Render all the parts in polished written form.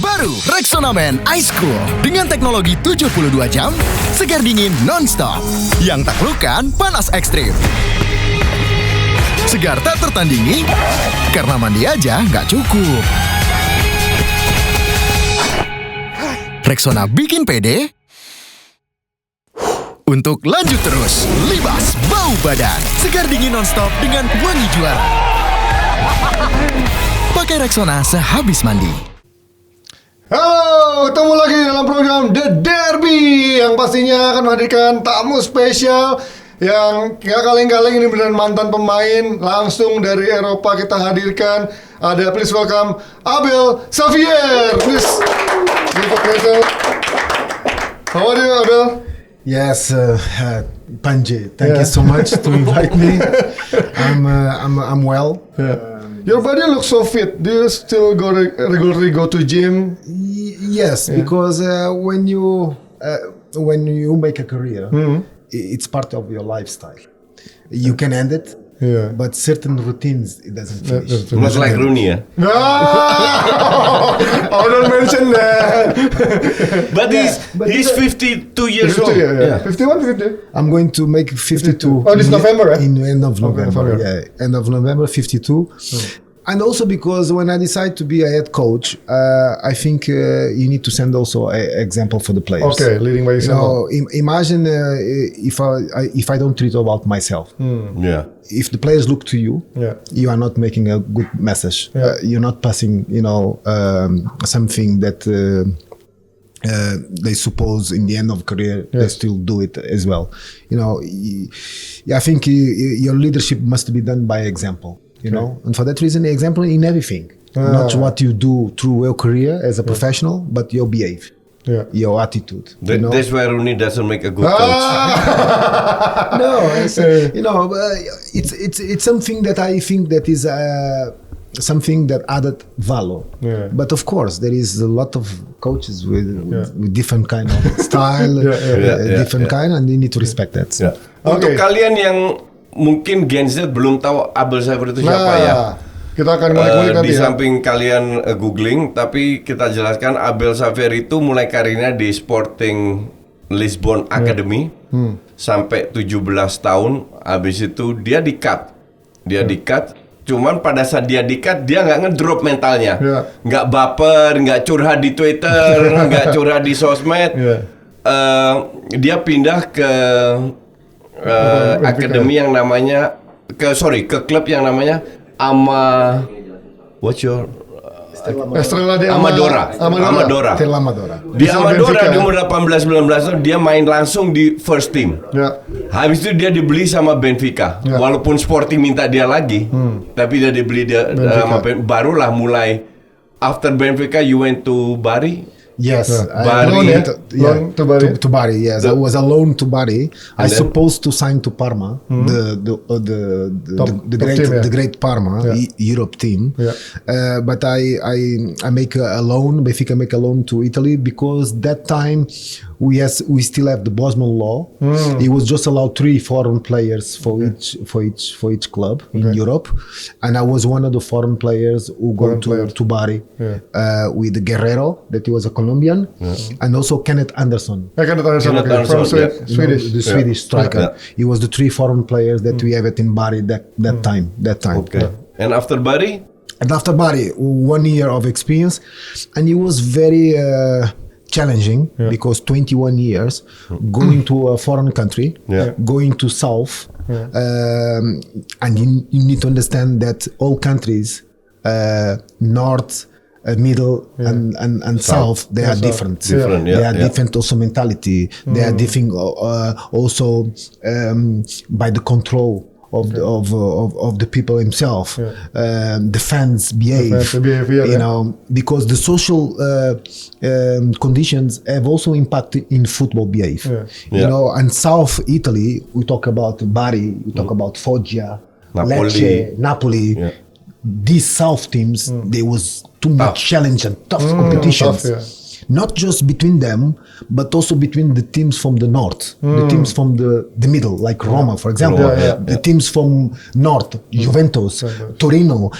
Baru Rexona Man Ice Cool dengan teknologi 72 jam, segar dingin non-stop yang taklukkan panas ekstrim. Segar tak tertandingi, karena mandi aja nggak cukup. Rexona bikin pede untuk lanjut terus. Libas bau badan, segar dingin non-stop dengan wangi juara. Pakai Rexona sehabis mandi. Halo, ketemu lagi dalam program The Derby yang pastinya akan menghadirkan tamu spesial yang gak kaleng-kaleng, ini beneran mantan pemain langsung dari Eropa kita hadirkan. Ada, please welcome Abel Xavier. Please give a present. How are you, Abel? Yes, Panji, thank you so much to invite me. I'm well. Your body looks so fit. Do you still regularly go to gym? Yes, because when you make a career, it's part of your lifestyle. You can end it, but certain routines it doesn't finish. Not like Rooney, yeah? No, I don't mention that. But he's 52 years old. 51, 50. I'm going to make 52. Oh, this November, right? In end of November, November. End of November, 52. And also because when I decide to be a head coach, I think you need to send also an example for the players. Okay, leading by example. Imagine if I don't treat about myself. Yeah. If the players look to you, you are not making a good message. You're not passing, something that they suppose in the end of career they still do it as well. I think your leadership must be done by example. And for that reason, example in everything, not what you do through your career as a professional, but your behavior, your attitude. That's why Rooney doesn't make a good coach. No, it's something that I think that is something that added value. But of course, there is a lot of coaches with different kind of style, different kind, and you need to respect that. Untuk kalian yang mungkin Gen Z belum tahu Abel Xavier itu siapa ya. Kita akan mulai nanti di samping kalian googling, tapi kita jelaskan Abel Xavier itu mulai karirnya di Sporting Lisbon Academy sampai 17 tahun. Habis itu dia di-cut. Cuman pada saat dia di-cut, dia nggak ngedrop mentalnya. Nggak baper, nggak curhat di Twitter, nggak curhat di sosmed. Dia pindah ke akademi yang namanya ke klub yang namanya Estrela de Amadora. Di Amadora di umur 18-19 dia main langsung di first team. Habis itu dia dibeli sama Benfica. Walaupun Sporting minta dia lagi, tapi dia dibeli sama barulah mulai after Benfica you went to Bari. Yes, Loan to Bari. To Bari, yes. I was alone to Bari. I supposed to sign to Parma, the great Parma Europe team. But I make a loan. Benfica make a loan to Italy because that time we still have the Bosman law. It was just allowed 3 foreign players for each club in Europe, and I was one of the foreign players who go to Bari with Guerrero, that he was a Colombian, and also Kenneth Anderson. From Swedish. The Swedish striker. He was the 3 foreign players that we have it in Bari that time. Okay. And after Bari? And after Bari, 1 year of experience, and it was very challenging because 21 years going to a foreign country, going to South, and you need to understand that all countries, North, Middle and South, they are different. They are different also mentality. They are different also by the control of the people himself. The fans behave, because the social conditions have also impacted in football behavior. And South Italy, we talk about Bari, we talk about Foggia, Lecce, Napoli. These South teams, there was too much challenge and tough competitions. Not just between them, but also between the teams from the north, the teams from the middle, like Roma, for example, the teams from north, Juventus, Torino,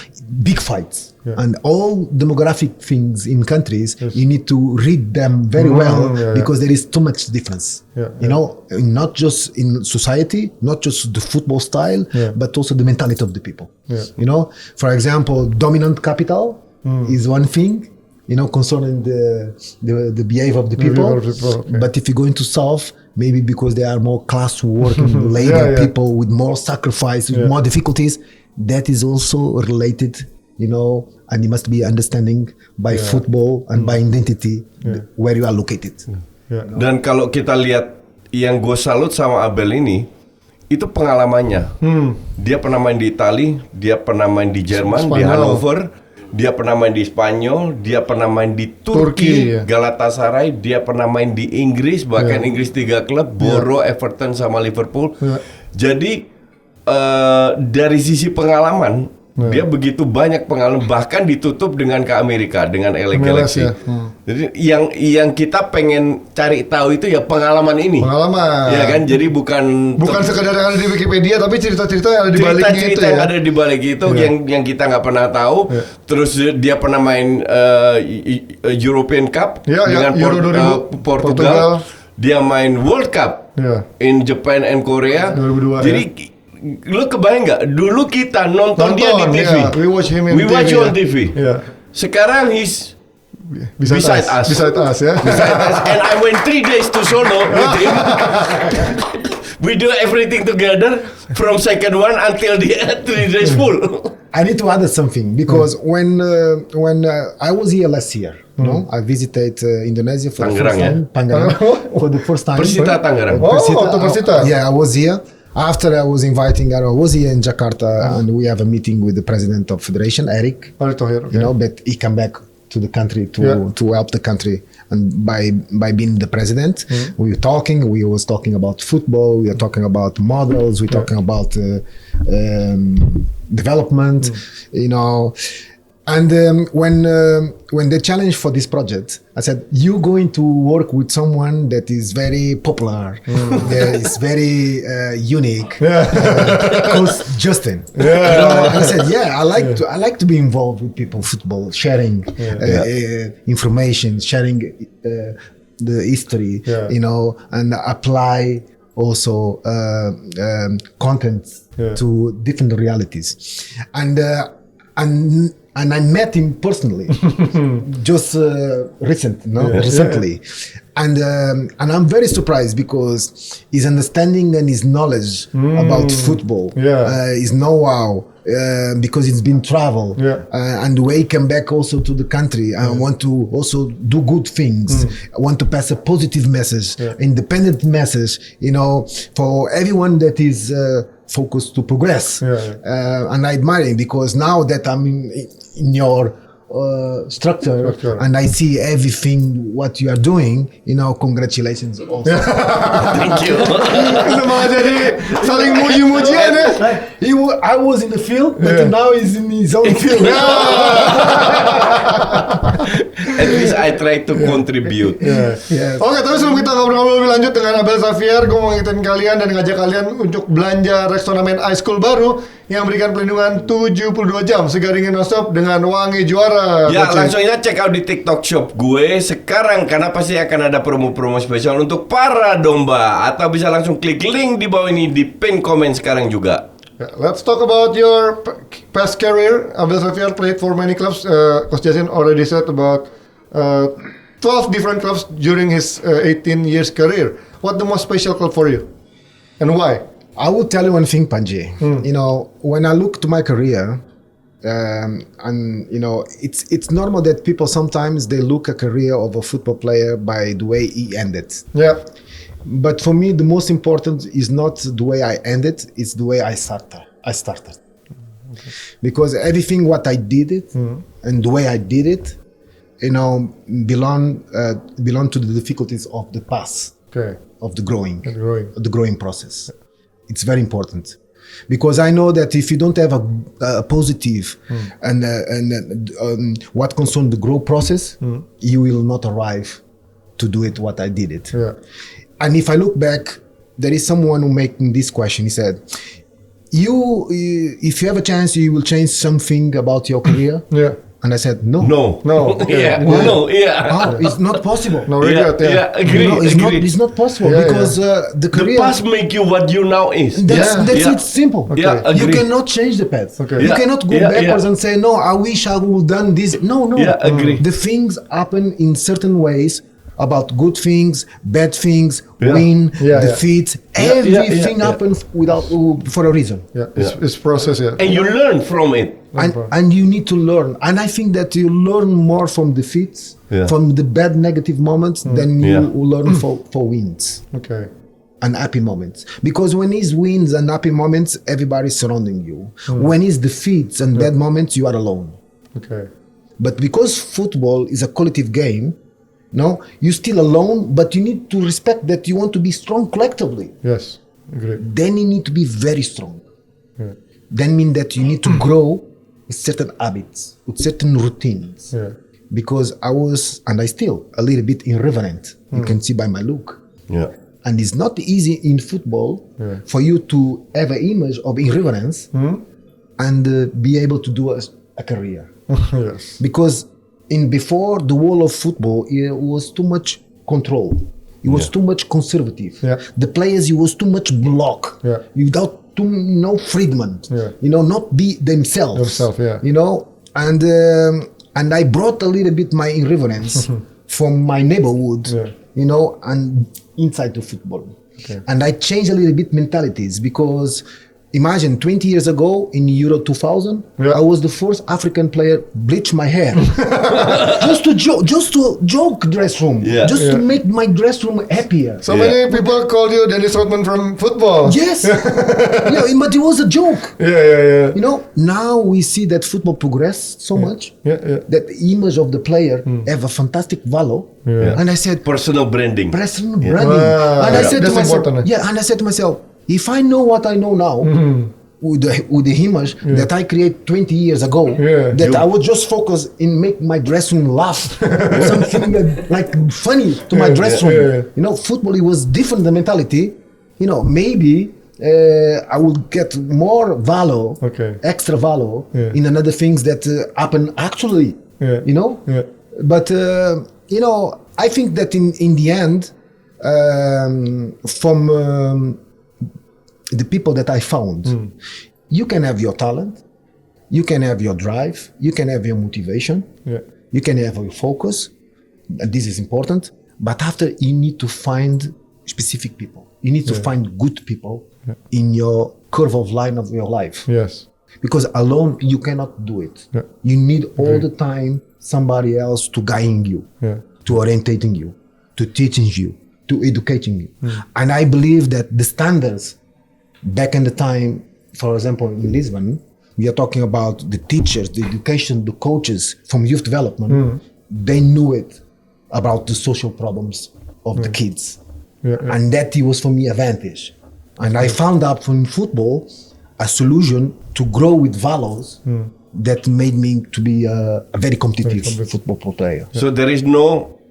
big fights. And all demographic things in countries, you need to read them very well because there is too much difference. You know, not just in society, not just the football style, but also the mentality of the people. You know, for example, dominant capital is one thing, you know, concerning the behavior of the people. But if you go into South, maybe because they are more class working labor people with more sacrifice, with more difficulties, that is also related, you know, and you must be understanding by football and by identity where you are located. Dan kalau kita lihat yang gue salut sama Abel ini, itu pengalamannya. Dia pernah main di Itali, dia pernah main di Jerman, di Hannover, dia pernah main di Spanyol, dia pernah main di Turki, Galatasaray, dia pernah main di Inggris, bahkan Inggris 3 klub, Borough, Everton sama Liverpool. Jadi dari sisi pengalaman, dia begitu banyak pengalaman, bahkan ditutup dengan ke Amerika dengan LA Galaxy. Jadi yang kita pengen cari tahu itu ya pengalaman ini. Pengalaman. Ya kan, jadi bukan sekadar yang ada di Wikipedia, tapi cerita-cerita yang ada di baliknya itu. Cerita-cerita yang ada di balik itu yang kita nggak pernah tahu. Terus dia pernah main European Cup dengan Portugal. Dia main World Cup in Japan and Korea. 2002, jadi lu kebayang nggak? Dulu kita nonton dia di TV. We watch him We watch on TV. Sekarang he's beside us. Beside us, ya. Beside us. And I went 3 days to Solo with him. We do everything together from second one until the 3 days full. I need to add something because when I was here last year, no, I visited Indonesia for the first time. Tangerang. For the first time. Persita Tangerang. Persita. Yeah, I was here. After I was I was here in Jakarta and we have a meeting with the president of Federation, Eric. You know, but he came back to the country to help the country, and by being the president, we were talking. We was talking about football. We are talking about models. We're talking about development. You know. And when the challenge for this project, I said, you going to work with someone that is very popular, that is very unique, called Justin. You know, and I said, I like to be involved with people, football, sharing information, sharing the history, you know, and apply also content to different realities, and I met him personally, just recently, and I'm very surprised because his understanding and his knowledge about football, his know-how, because it's been travel, and the way he came back also to the country. I want to also do good things. I want to pass a positive message, independent message, you know, for everyone that is focused to progress. And I admire him because now that I'm in your structure and I see everything what you are doing, you know, congratulations also. Thank you. Itu malah jadi saling muji-mujian ya. I was in the field, but now he's in his own field. At least I try to contribute. Oke, tapi sebelum kita ngobrol-ngobrol lebih lanjut dengan Abel Xavier, gue mau ngingetin kalian dan ngajak kalian untuk belanja Rextonamen Ice Cool baru yang memberikan perlindungan 72 jam segar dingin non-stop dengan wangi juara. Ya, langsung aja check out di TikTok shop gue sekarang karena pasti akan ada promo-promo spesial untuk para domba, atau bisa langsung klik link di bawah ini di pin komen sekarang juga. Let's talk about your past career. Abel Xavier played for many clubs. Coach Jasin already said about 12 different clubs during his 18 years career. What the most special club for you, and why? I will tell you one thing, Panji. You know, when I look to my career, and you know, it's normal that people sometimes they look a career of a football player by the way he ended. Yeah. But for me, the most important is not the way I ended; it's the way I started. Because everything what I did it and the way I did it, you know, belong to the difficulties of the past, of the growing process. It's very important. Because I know that if you don't have a positive and what concerns the growth process, you will not arrive to do it what I did it. And if I look back, there is someone who making this question. He said, if you have a chance, you will change something about your career. And I said, no. No. Okay. Yeah. Why? No. Yeah. How? It's not possible. No regret, yeah. Agree. No, agree. it's not possible Yeah, because the The career. past make you what you now is. That's Yeah. it. Simple. Yeah, You agree. cannot change the path. Okay. You Yeah, cannot go yeah, backwards yeah. and say, no, I wish I would done this. No. Yeah, agree. The things happen in certain ways about good things, bad things, Yeah. win, Yeah, defeat. Yeah, Everything yeah. happens for a reason. Yeah, it's process, yeah. And you learn from it. And you need to learn. And I think that you learn more from defeats, Yeah. from the bad negative moments, than you Yeah. learn for wins. Okay. And happy moments, because when it's wins and happy moments, everybody's surrounding you. When it's defeats and bad moments, you are alone. Okay. But because football is a collective game, no, you're still alone, but you need to respect that you want to be strong collectively. Yes. Agree. Then you need to be very strong. Yeah. Then mean that you need to grow with certain habits, with certain routines. Yeah. Because I was, and I still, a little bit irreverent. You can see by my look. Yeah. And it's not easy in football Yeah. for you to have an image of irreverence and be able to do a career. Yes. Because before the world of football, it was too much control. It was too much conservative. Yeah. The players, it was too much block. Yeah. Without no freedom. Yeah. Not be themselves. Themselves, yeah. And I brought a little bit my irreverence from my neighborhood. Yeah. And inside the football. Okay. And I changed a little bit mentalities because imagine 20 years ago in Euro 2000, Yeah. I was the first African player bleach my hair. just to joke dress room. Yeah. Just to Yeah. make my dress room happier. So Yeah. many people call you Dennis Rodman from football. Yes. But it was a joke. Yeah. Now we see that football progressed so much Yeah. that the image of the player have a fantastic value. Yeah. And I said, Personal branding. personal branding. Wow. And I Yeah. said to That's myself, important, and I said to myself, if I know what I know now with the image that I created 20 years ago, that I would just focus in make my dressing room laugh, something like funny to my dressing room. Yeah. Football, it was different the mentality. Maybe I would get more value, Okay. extra value Yeah. in another things that happen actually. Yeah. Yeah. But I think that in the end, from the people that I found, you can have your talent, you can have your drive, you can have your motivation, Yeah. you can have your focus, and this is important. But after, you need to find specific people. You need to find good people in your curve of line of your life. Yes. Because alone you cannot do it. Yeah. You need all the time somebody else to guiding you, Yeah. to orientating you, to teaching you, to educating you. And I believe that the standards back in the time, for example, in Lisbon, we are talking about the teachers, the education, the coaches from youth development. They knew it about the social problems of the kids. Yeah. And that it was for me advantage. And I found out from football a solution to grow with values that made me to be a very competitive football player. So there is no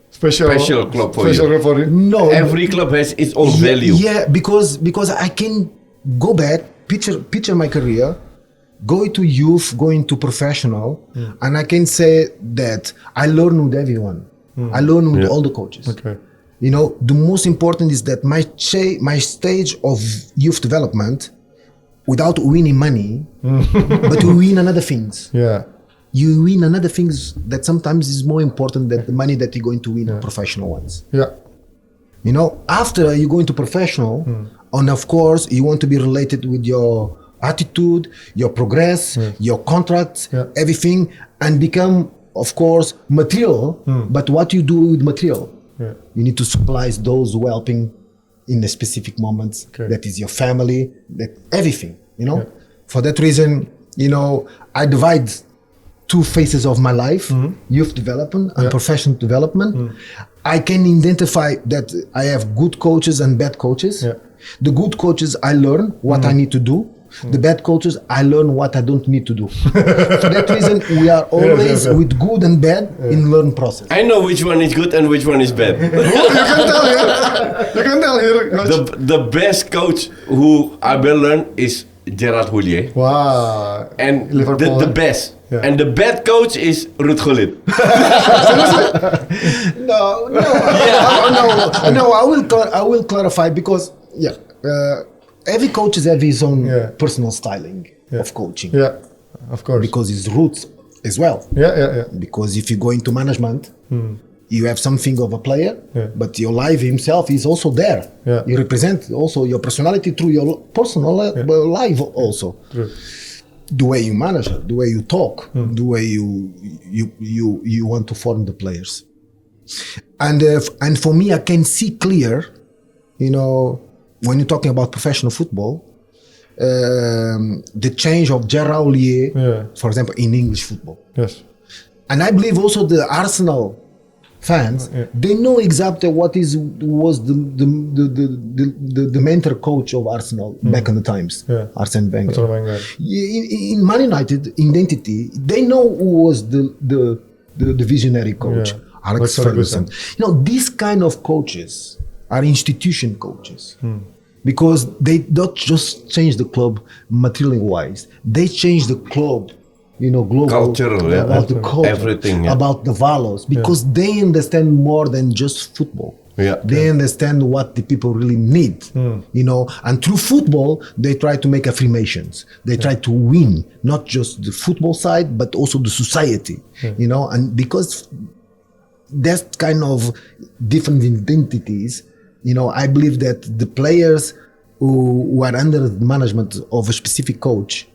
special club for special you. club for you. No, Every club has its own value. Yeah, because I can go back, picture my career, go into youth, go into professional, and I can say that I learn with everyone. I learn with all the coaches. Okay. The most important is that my stage of youth development, without winning money, but you win another things. Yeah. You win another things that sometimes is more important than the money that you're going to win professional ones. Yeah. After you go into professional, and of course you want to be related with your attitude, your progress, your contracts, everything, and become, of course, material. But what you do with material, you need to supply those who are helping in the specific moments. Okay. That is your family, that everything. For that reason, I divide two phases of my life: youth development and professional development. I can identify that I have good coaches and bad coaches. Yeah. The good coaches, I learn what I need to do. The bad coaches, I learn what I don't need to do. For that reason, we are always with good and bad in learn process. I know which one is good and which one is bad. You can tell here. Coach. the best coach who Abel learned is Gerard Houllier. Wow. And Liverpool. the best. And the bad coach is Ruud Gullit. No. I will clarify because every coach has his own personal styling of coaching. Yeah, of course. Because his roots as well. Yeah. Because if you go into management, you have something of a player, but your life himself is also there. Yeah. You represent also your personality through your personal life also. True. The way you manage it, the way you talk, the way you want to form the players. And for me, I can see clear, when you're talking about professional football, the change of Gerard Houllier, for example, in English football. Yes. And I believe also the Arsenal fans, they know exactly what was the mentor coach of Arsenal back in the times, Arsene Wenger. In Man United identity, they know who was the visionary coach, Alex Ferguson. These kind of coaches are institution coaches. Because they don't just change the club materially wise, they change the club, global Cultural, about the culture, everything, about the values, because they understand more than just football. Yeah. They understand what the people really need, and through football, they try to make affirmations. They try to win, not just the football side, but also the society, and because there's kind of different identities, I believe that the players who are under the management of a specific coach,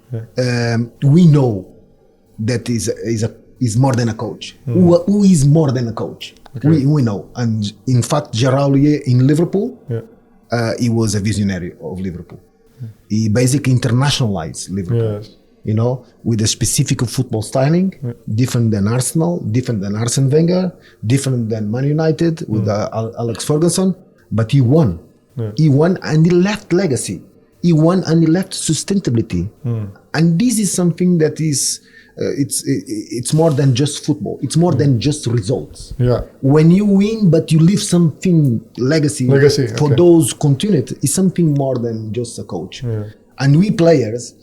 we know that is more than a coach. Who is more than a coach? Okay. We know. And in fact, Gerard Houllier in Liverpool, he was a visionary of Liverpool. He basically internationalized Liverpool. Yes. With a specific football styling, different than Arsenal, different than Arsene Wenger, different than Man United with Alex Ferguson. But he won. He won and he left legacy. He won and he left sustainability. And this is something that is, it's more than just football. It's more than just results. Yeah. When you win, but you leave something legacy for those continuity, it's something more than just a coach. Yeah. And we players,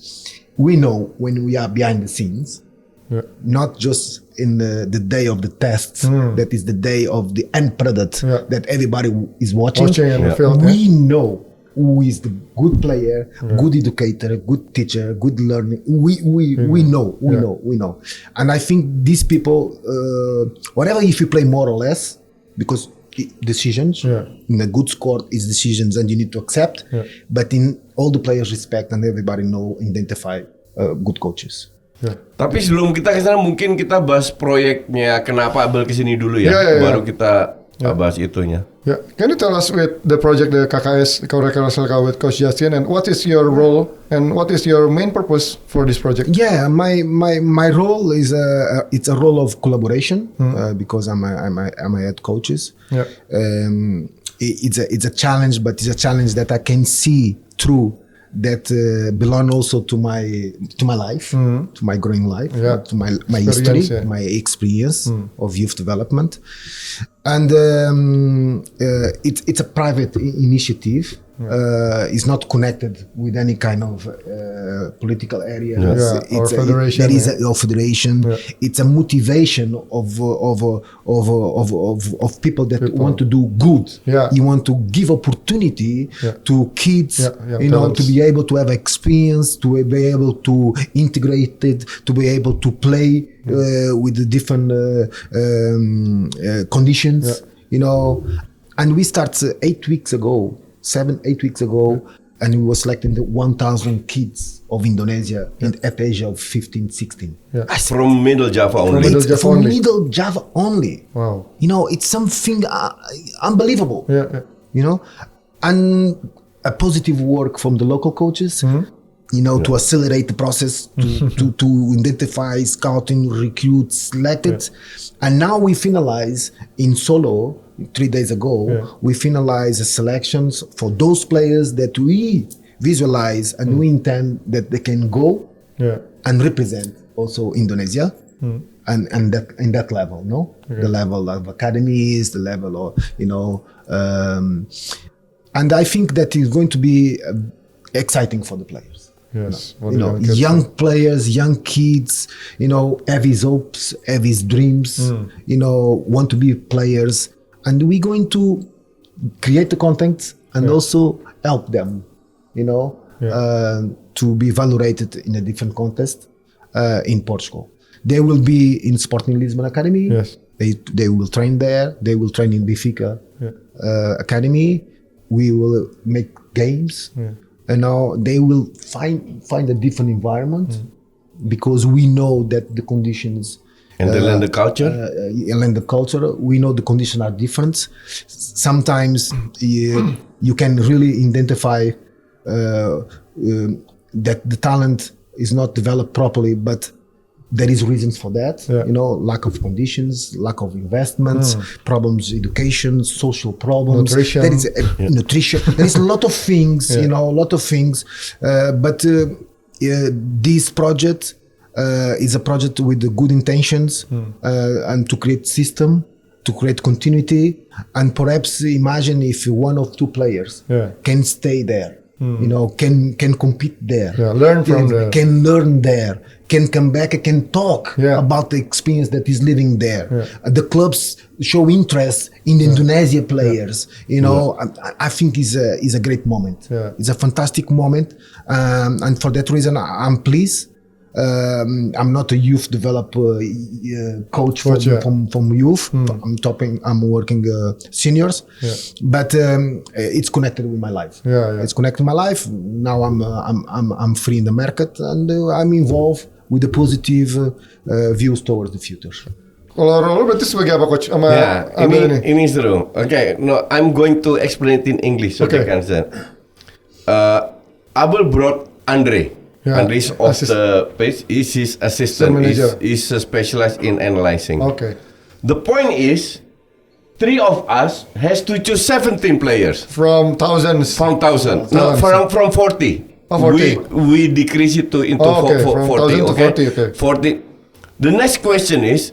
we know when we are behind the scenes, not just in the day of the tests, that is the day of the end product that everybody is watching. We know who is the good player, good educator, good teacher, good learning. We know. And I think these people, whatever if you play more or less, because decisions, in a good score is decisions and you need to accept, but in all the players respect and everybody know, identify good coaches. Tapi sebelum kita ke sana mungkin kita bahas proyeknya kenapa Abel kesini dulu ya, baru kita bahas itunya. Yeah, can you tell us with the project the KKS Kaureka with Coach Justin, and what is your role and what is your main purpose for this project? Yeah, my role is it's a role of collaboration because I'm a head coaches. Yeah. It's a challenge, but it's a challenge that I can see through. That belong also to my life, to my growing life, to my history, my experience of youth development, and it's a private initiative. It's not connected with any kind of political area. It's a federation. There is a federation. It's a motivation of people that want to do good. You want to give opportunity to kids, to be able to have experience, to be able to integrate it, to be able to play with the different conditions. And we started 8 weeks ago. 7-8 weeks ago, and we were selecting the 1,000 kids of Indonesia at the age of 15, 16. From Middle Java only. From Middle Java only. Wow. It's something unbelievable. And a positive work from the local coaches. To accelerate the process, to identify, scouting, recruit, select it. And now we finalize in Solo, 3 days ago, we finalize the selections for those players that we visualize and we intend that they can go and represent also Indonesia. And that in that level, the level of academies, the level of, and I think that is going to be exciting for the players. Yes. You know, young players, young kids, you know, have his hopes, have his dreams, you know, want to be players. And we're going to create the content and also help them, you know, to be validated in a different contest in Portugal. They will be in Sporting Lisbon Academy. Yes. They will train there. They will train in Benfica Academy. We will make games. And now they will find a different environment because we know that the conditions And they learn the culture. and the culture. We know the conditions are different. Sometimes you can really identify that the talent is not developed properly, but there is reasons for that. You know, lack of conditions, lack of investments, problems, education, social problems. Nutrition. There is nutrition. There is a lot of things. You know, a lot of things. But this project is a project with the good intentions and to create system, to create continuity, and perhaps imagine if one or two players can stay there. You know, can compete there, learn from there, can learn there, can come back and can talk about the experience that is living there. The clubs show interest in the Indonesia players. You know, I think is a great moment. It's a fantastic moment, and for that reason, I'm pleased. I'm not a youth developer coach from youth. I'm working seniors, but it's connected with my life. It's connected with my life. Now I'm free in the market and I'm involved with the positive views towards the future. Kalau role berarti sebagai apa coach sama Abel ini? Ini seru. Okay, no, I'm going to explain it in English so they can understand. Abel brought Andre. Andres of the page is his assistant. He's specialized in analyzing. Okay. The point is, 3 of us has to choose 17 players from thousands. From 1,000. No, from 40. Oh, 40. We decrease it into from 40. Okay. 40. The next question is,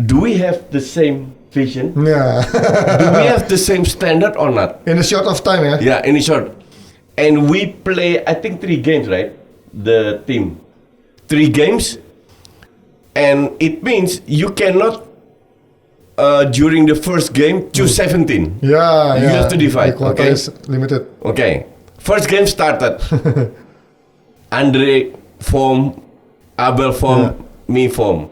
do we have the same vision? Yeah. Do we have the same standard or not? In a short of time, yeah. Yeah, in a short. And we play, I think 3 games, right? The team 3 games, and it means you cannot during the first game choose 17. You have to divide. Okay, is limited. Okay, first game started. Andre form, Abel form, me form.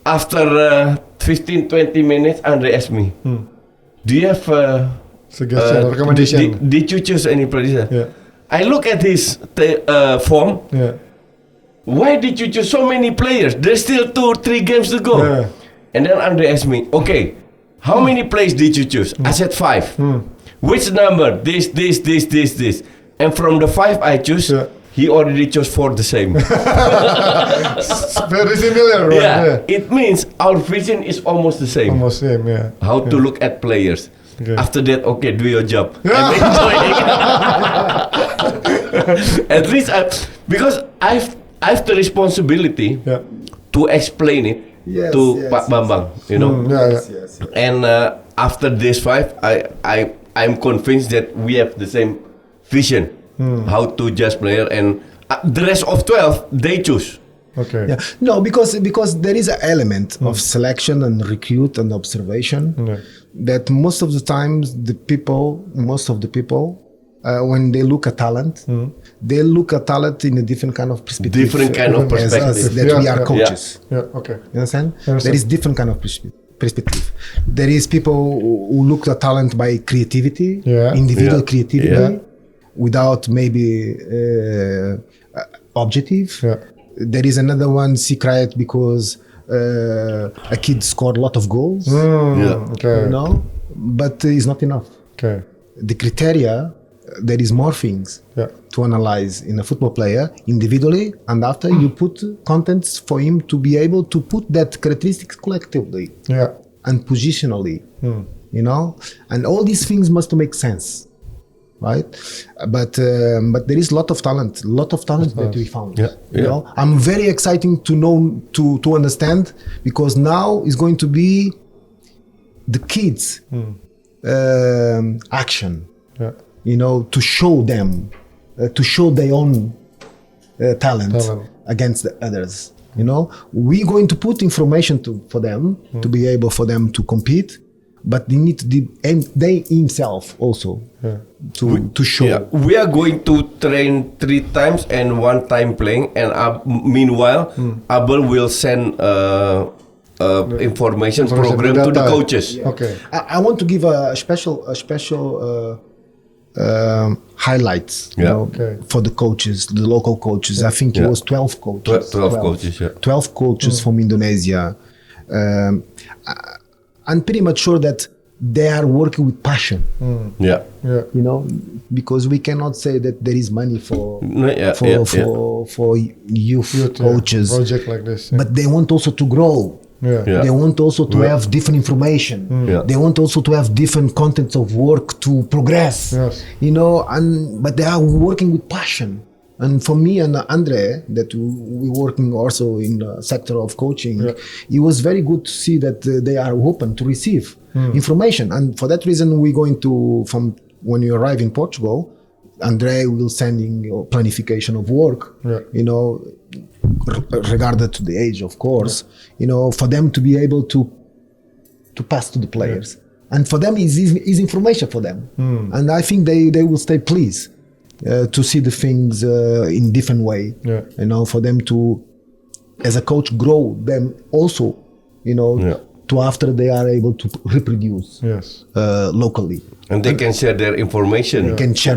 After 15-20 minutes, Andre asked me, do you have suggestion or recommendation? Did you choose any player? I look at his form. Why did you choose so many players? There's still 2-3 games to go. And then Andre asked me, okay, how many players did you choose? I said 5. Which number? This. And from the 5 I choose, he already chose 4 the same. Very similar, right? It means our vision is almost the same. Almost same, How to look at players. After that, okay, do your job. Yeah. I'm enjoying At least because I've the responsibility to explain it to Pak Bambang, you know. And after this 5, I'm convinced that we have the same vision how to judge player, and the rest of 12 they choose. Okay. Yeah. No, because there is an element of selection and recruit and observation that most of the times most of the people when they look at talent, they look at talent in a different kind of perspective. Different kind of perspective. As us, that we are coaches. Okay. You understand? There is different kind of perspective. There is people who look at talent by creativity, individual creativity, without maybe objective. There is another one, secret, because a kid scored a lot of goals. Okay. You know, but it's not enough. Okay. The criteria, there is more things to analyze in a football player individually, and after you put contents for him to be able to put that characteristics collectively and positionally, you know, and all these things must make sense. Right, but there is a lot of talent that we found. You know, I'm very exciting to know to understand, because now is going to be the kids' action. You know, to show them to show their own talent Talent. against the others. You know, we're going to put information for them to be able for them to compete, but they need to and they himself also to show. Yeah, we are going to train 3 times and 1 time playing, and meanwhile, Abel will send information program to the data. coaches. Okay. I want to give a special highlights, you Yeah. know, Okay. for the coaches, the local coaches. I think it Yeah. was 12 coaches. 12 coaches, yeah. 12 coaches from Indonesia. I'm pretty much sure that they are working with passion, Yeah. Yeah. you know, because we cannot say that there is money for No, yeah, for, yeah, for, for youth Youth, yeah. coaches, Project like this. Yeah. but they want also to grow. Yeah. Yeah. They want also to have different information. Yeah. They want also to have different contents of work to progress. Yes. You know, but they are working with passion. And for me and Andre, that we working also in the sector of coaching, it was very good to see that they are open to receive information. And for that reason, we're going to, from when you arrive in Portugal, Andre will sending planification of work, you know, regarded to the age, of course, you know, for them to be able to pass to the players. And for them, is information for them. And I think they will stay pleased to see the things in different way. Yeah. You know, for them to, as a coach, grow them also, you know, to after they are able to reproduce Yes. locally. And they can share their information. They can share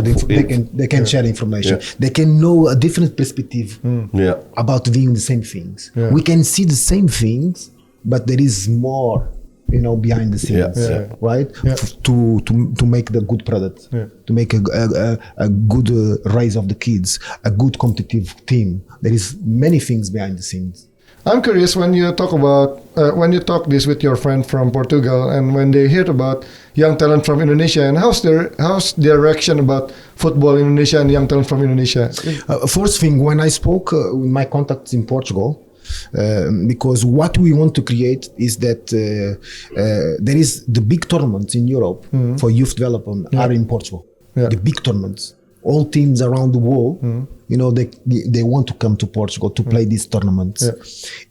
they can share information. Yeah. They can know a different perspective Yeah. about viewing the same things. Yeah. We can see the same things, but there is more, you know, behind the scenes, Yeah. right? Yeah. To make the good product, Yeah. to make a good rise of the kids, a good competitive team. There is many things behind the scenes. I'm curious when you talk about when you talk this with your friend from Portugal, and when they hear about young talent from Indonesia, and how's their reaction about football in Indonesia and young talent from Indonesia? First thing, when I spoke with my contacts in Portugal, because what we want to create is that there is the big tournaments in Europe for youth development are in Portugal. Yeah. The big tournaments, all teams around the world, you know, they want to come to Portugal to play these tournaments. Yeah.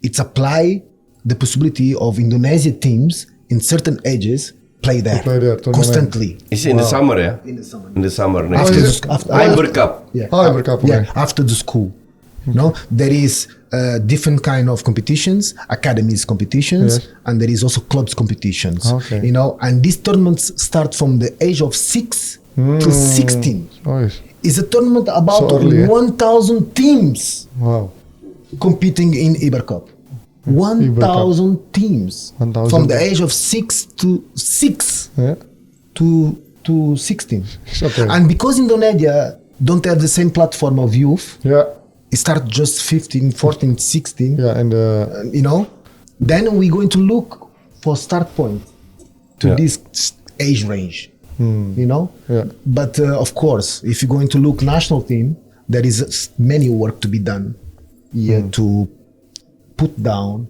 It's apply the possibility of Indonesia teams in certain ages play there, play there, tournament. constantly. It's in the summer, yeah? In the summer. In the summer. How Next is year. it? Iber Cup. Yeah. Oh, Iber Cup, Yeah, okay. after the school. No, there is different kind of competitions, academies competitions, Yes. and there is also clubs competitions. Okay. You know, and these tournaments start from the age of 6 to 16. Oh, yes. It's a tournament about So early, eh? 1,000 teams Wow. competing in Iber Cup. 1,000 teams 1,000 from the teams. age of 6 Yeah. to 16. Okay. And because Indonesia don't have the same platform of youth, Yeah. it starts just 15, 14, 16, Yeah. And you know, then we're going to look for start point to Yeah. this age range, you know. Yeah. But of course, if you're going to look national team, there is many work to be done here to put down,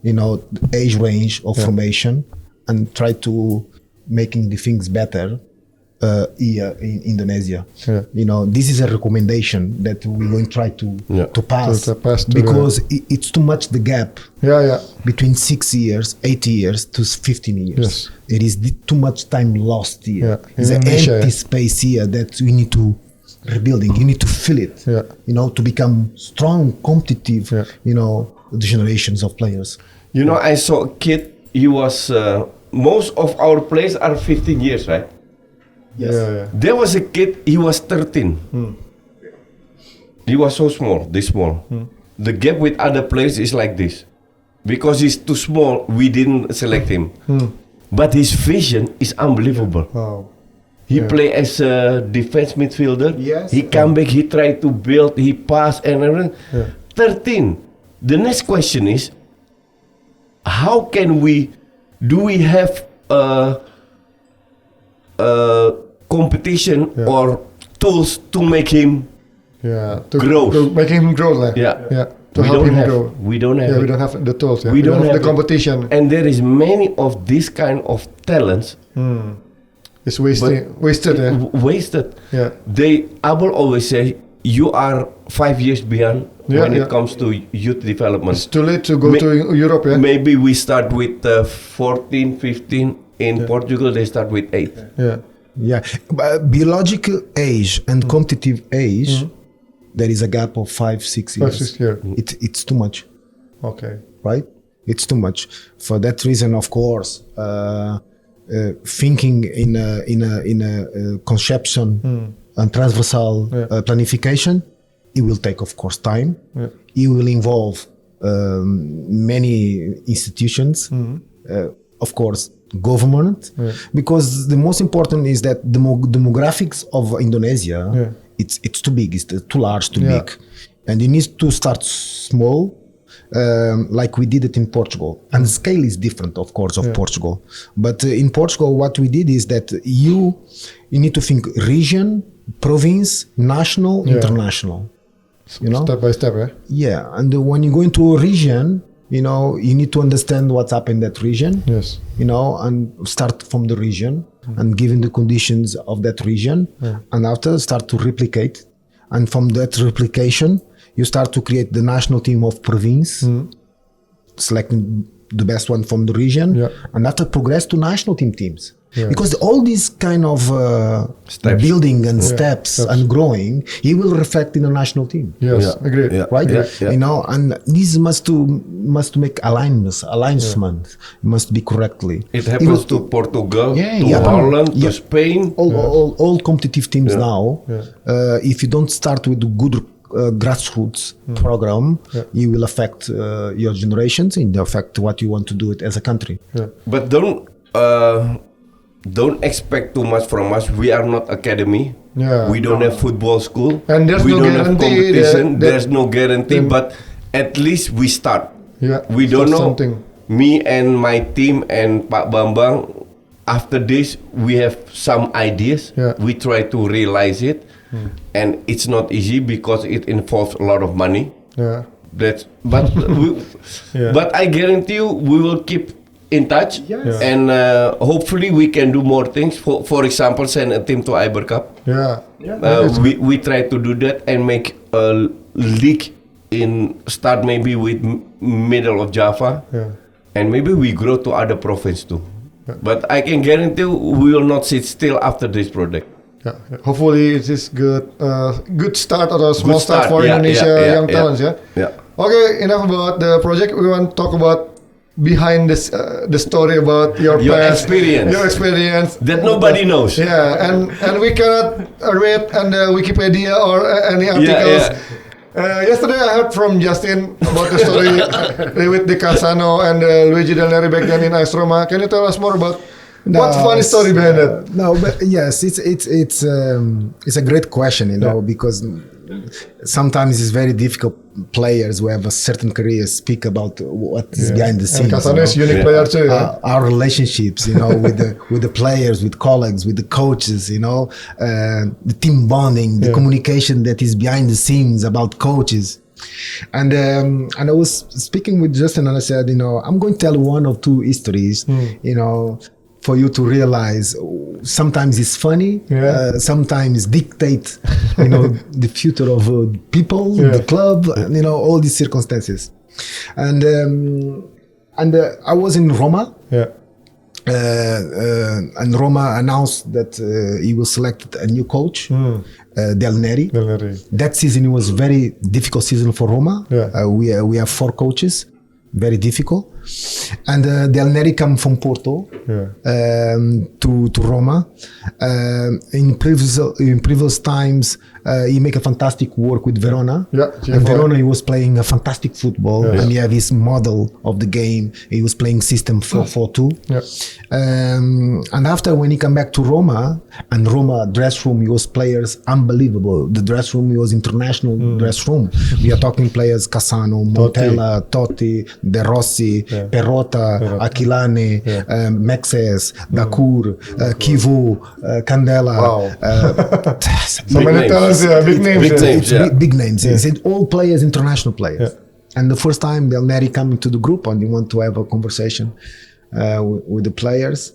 you know, the age range of formation and try to making the things better here in Indonesia. Yeah. You know, this is a recommendation that we're going to try to pass, To pass to because it's too much the gap yeah. between 6 years, 8 years to 15 years. Yes. It is too much time lost here. Yeah. There's an Indonesia, empty yeah. space here that we need to rebuilding. You need to fill it. Yeah. You know, to become strong, competitive. Yeah. You know, the generations of players. You know, I saw a kid, he was, most of our players are 15 years, right? Yes. Yeah. There was a kid, he was 13. He was so small, this small. The gap with other players is like this. Because he's too small, we didn't select him. But his vision is unbelievable. Wow. He play as a defense midfielder. Yes. He come back, he try to build, he pass and everything. Yeah. 13. The next question is, how can do we have a competition or tools to make him Yeah. To Growth. To make him grow, like. Yeah. Yeah. To We help don't him have- grow. we don't have Yeah. We it. don't have the tools. Yeah. We don't have the it. competition. And there is many of this kind of talents It's wasted. Yeah. Wasted. Yeah. I will always say you are 5 years behind when Yeah. it comes to youth development. It's too late to go to Europe. Yeah. Maybe we start with 14, 15. In Portugal, they start with 8. Yeah. Yeah, biological age and competitive age, there is a gap of 5-6 years. 5-6 years. It's too much, Okay. right? It's too much. For that reason, of course, thinking in a conception and transversal planification, it will take, of course, time. Yeah. It will involve many institutions, of course, government, because the most important is that the demographics of Indonesia, it's too big, it's too large, too big, and you need to start small, like we did it in Portugal. And the scale is different, of course, of Portugal. But in Portugal, what we did is that you need to think region, province, national, international. You know, Step by step. yeah, and when you go into a region, you know, you need to understand what's up in that region. Yes. You know, and start from the region and given the conditions of that region, and after start to replicate, and from that replication, you start to create the national team of province, selecting the best one from the region, and after progress to national teams. Because all these kind of building and steps and growing, it will reflect in the national team. Yes. Agreed. Right? Yeah. You know, and this must make alignment must be correctly. It happens to Portugal, to Japan, Holland, to Spain. All competitive teams now. If you don't start with a good grassroots program, you will affect your generations and affect what you want to do it as a country. But don't expect too much from us. We are not academy. Yeah. We don't have football school. And there's we no don't have guarantee competition. that There's no guarantee, but at least we start. Yeah. We don't know. Something. Me and my team and Pak Bambang, after this, we have some ideas. Yeah. We try to realize it. And it's not easy because it involves a lot of money. Yeah. But I guarantee you, we will keep in touch, and hopefully we can do more things. For example, send a team to Iber Cup. We try to do that and make a league start maybe with middle of Java, and maybe we grow to other province too. But I can guarantee you, we will not sit still after this project. Yeah. Hopefully it is good start or a small start for Indonesia young talents. Yeah. Okay, enough about the project. We want to talk about behind this the story about your past experience that nobody knows. Yeah, and we cannot read on the Wikipedia or any articles. Yesterday I heard from Justin about the story with Di Casano and Luigi Del Neri back then in AS Roma. Can you tell us more about what's the funny story behind it? No, but yes, it's a great question, you know, because sometimes it's very difficult. Players who have a certain career speak about what is behind the scenes. And Casano is a unique player too. Our relationships, you know, with the players, with colleagues, with the coaches, you know, the team bonding, the communication that is behind the scenes about coaches. And I was speaking with Justin and I said, you know, I'm going to tell one or two histories, you know, for you to realize sometimes it's funny, sometimes dictate, you know, the future of people, the club, and, you know, all these circumstances. And I was in Roma. And Roma announced that he will select a new coach, Del Neri. That season it was very difficult season for Roma. We have 4 coaches, very difficult. And Del Neri come from Porto to Roma. In previous times, he make a fantastic work with Verona. And Verona, he was playing a fantastic football, and he have his model of the game. He was playing system 4-4-2. And after when he come back to Roma, and Roma dress room, he was players unbelievable. The dress room, he was international dress room. We are talking players Cassano, Montella, Totti, De Rossi, Perrotta, Aquilani, Mexes, Dacour, Kivu, Candela. So many talents, big names. Big names. It's all players, international players. And the first time Del Neri coming to the group and he want to have a conversation with the players.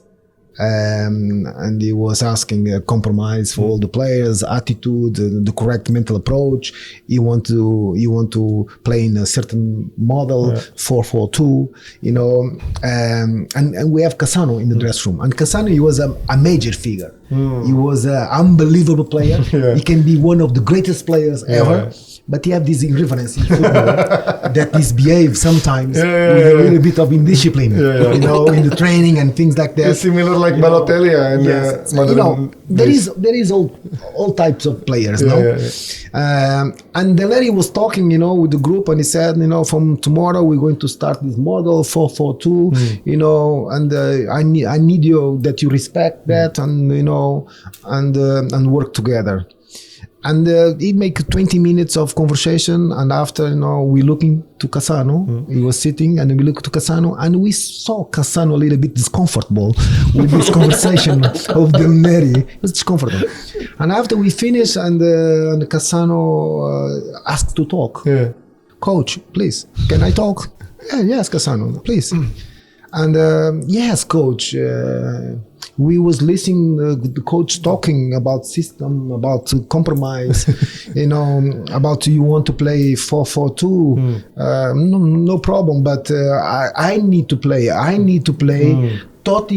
And he was asking a compromise for all the players, attitude, the correct mental approach. You want to play in a certain model, 4-4-2, you know. And we have Cassano in the dressing room, and Cassano, he was a major figure. He was an unbelievable player. He can be one of the greatest players ever. But he have this irreverence in football that misbehave sometimes with a little bit of indiscipline, you know, in the training and things like that. It's similar like Balotelli and you know, there is all types of players, and then Larry was talking, you know, with the group, and he said, you know, from tomorrow we're going to start this model 4-4-2, you know, and I need you that you respect that, and you know, and work together. And he make 20 minutes of conversation, and after, you know, we looking to Cassano. He was sitting, and we looked to Cassano, and we saw Cassano a little bit discomfortable with this conversation of Del Neri. It was discomfortable. And after we finished, and Cassano asked to talk. Coach, please, can I talk? Yes, Cassano, please. And yes, coach. We was listening the coach talking about system, about compromise, you know, about you want to play 4-4-2. No problem, but I need to play. Totti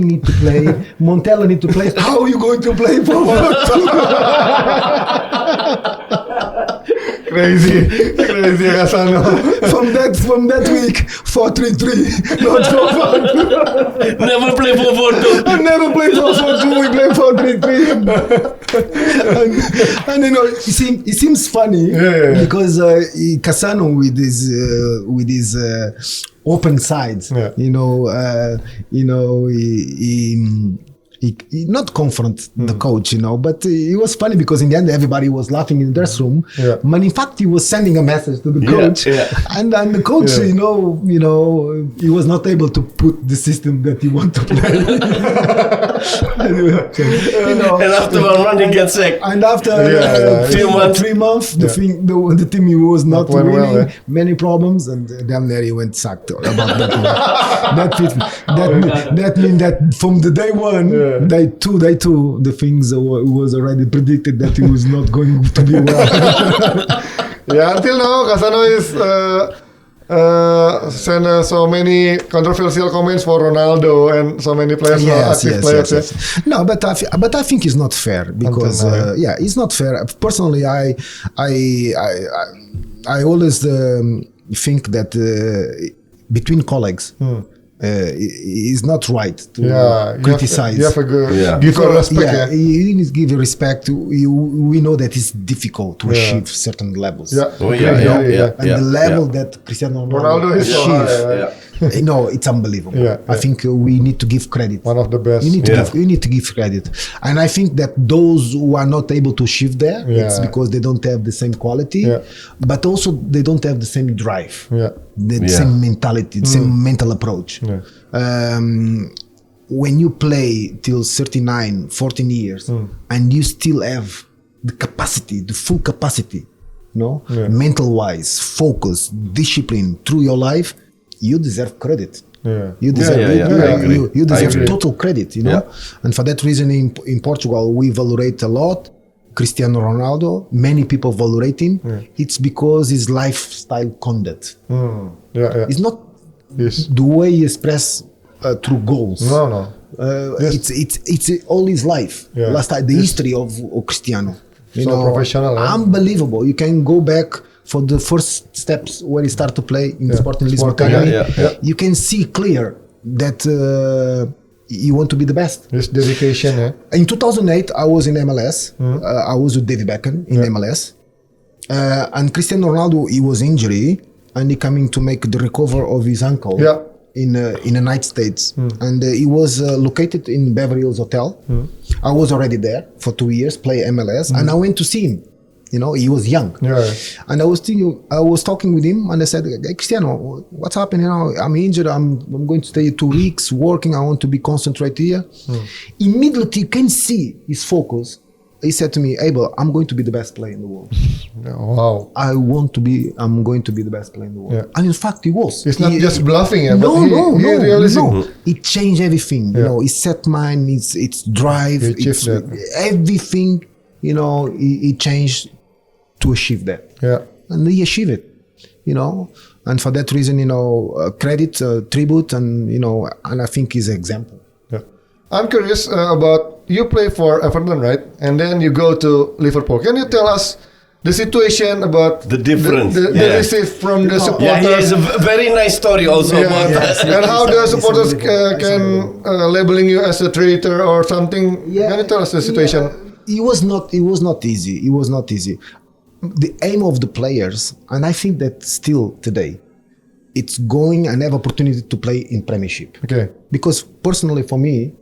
need to play. Montella need to play. How are you going to play 4-4-2? Crazy Cassano. From that week, 4-3-3, not 4-4-2. Never play 4-4-2. I never played 4-4-2. We play 4-3-3. And you know, it seems funny because Cassano with his open sides, you know, he not confront the coach, you know, but it was funny because in the end everybody was laughing in the dressing room. But in fact, he was sending a message to the coach, and the coach, you know, he was not able to put the system that he want to play. You know, And after 1 month, he gets sick. and after 3 months, the team was not went winning, well, many problems, and damn near he went sacked about that. That means that from the day one. Day two, the things was already predicted that it was not going to be well. Until now, Cassano is sent so many controversial comments for Ronaldo and so many players, active players. Yes. No, but I think it's not fair because it's not fair. Personally, I always think that between colleagues. It's not right to criticize. You have a good, give respect. You need to give respect. We know that it's difficult to achieve certain levels. Yeah. The level that Cristiano Ronaldo is so high. No, it's unbelievable. I think we need to give credit. One of the best. You need to give credit, and I think that those who are not able to achieve there, it's because they don't have the same quality, but also they don't have the same drive, the same mentality, the same mental approach. When you play till 39, 14 years, and you still have the capacity, the full capacity, mental wise, focus, discipline through your life, you deserve credit. You deserve total credit, you know. And for that reason, in Portugal, we valorate a lot Cristiano Ronaldo. Many people valorate him. It's because his lifestyle conduct. It's not the way he express through goals. No. It's all his life. The history of Cristiano. You know, professional. Unbelievable. You can go back for the first steps when he started to play in the Sporting Lisbon Academy. You can see clear that you want to be the best. His dedication. In 2008, I was in MLS. I was with David Beckham in MLS. And Cristiano Ronaldo, he was injured and he coming to make the recovery of his ankle in the United States. And he was located in Beverly Hills Hotel. I was already there for 2 years, play MLS, and I went to see him. You know, he was young. And I was talking with him, and I said, hey, Cristiano, what's happening? You know, I'm injured. I'm going to stay 2 weeks working. I want to be concentrated here. Immediately, you can see his focus he said to me, Abel, I'm going to be the best player in the world. Wow. I'm going to be the best player in the world. Yeah. And in fact, he was. It's not just bluffing, No, but he realizing. no. It changed everything. You know, his set mind, its drive, He achieved that. everything. You know, he changed to achieve that. Yeah. And he achieved it. You know, and for that reason, you know, credit, tribute, and you know, and I think he's an example. Yeah. I'm curious about you play for Everton, right? And then you go to Liverpool. Can you tell us the situation about The difference, the yeah. receive from the Yeah, supporters? he has a very nice story also about that. And how the supporters can labeling you as a traitor or something? Can you tell us the situation? Yeah. It was not easy. It was not easy. The aim of the players, and I think that still today, it's going and have opportunity to play in Premiership. Okay. Because personally for me,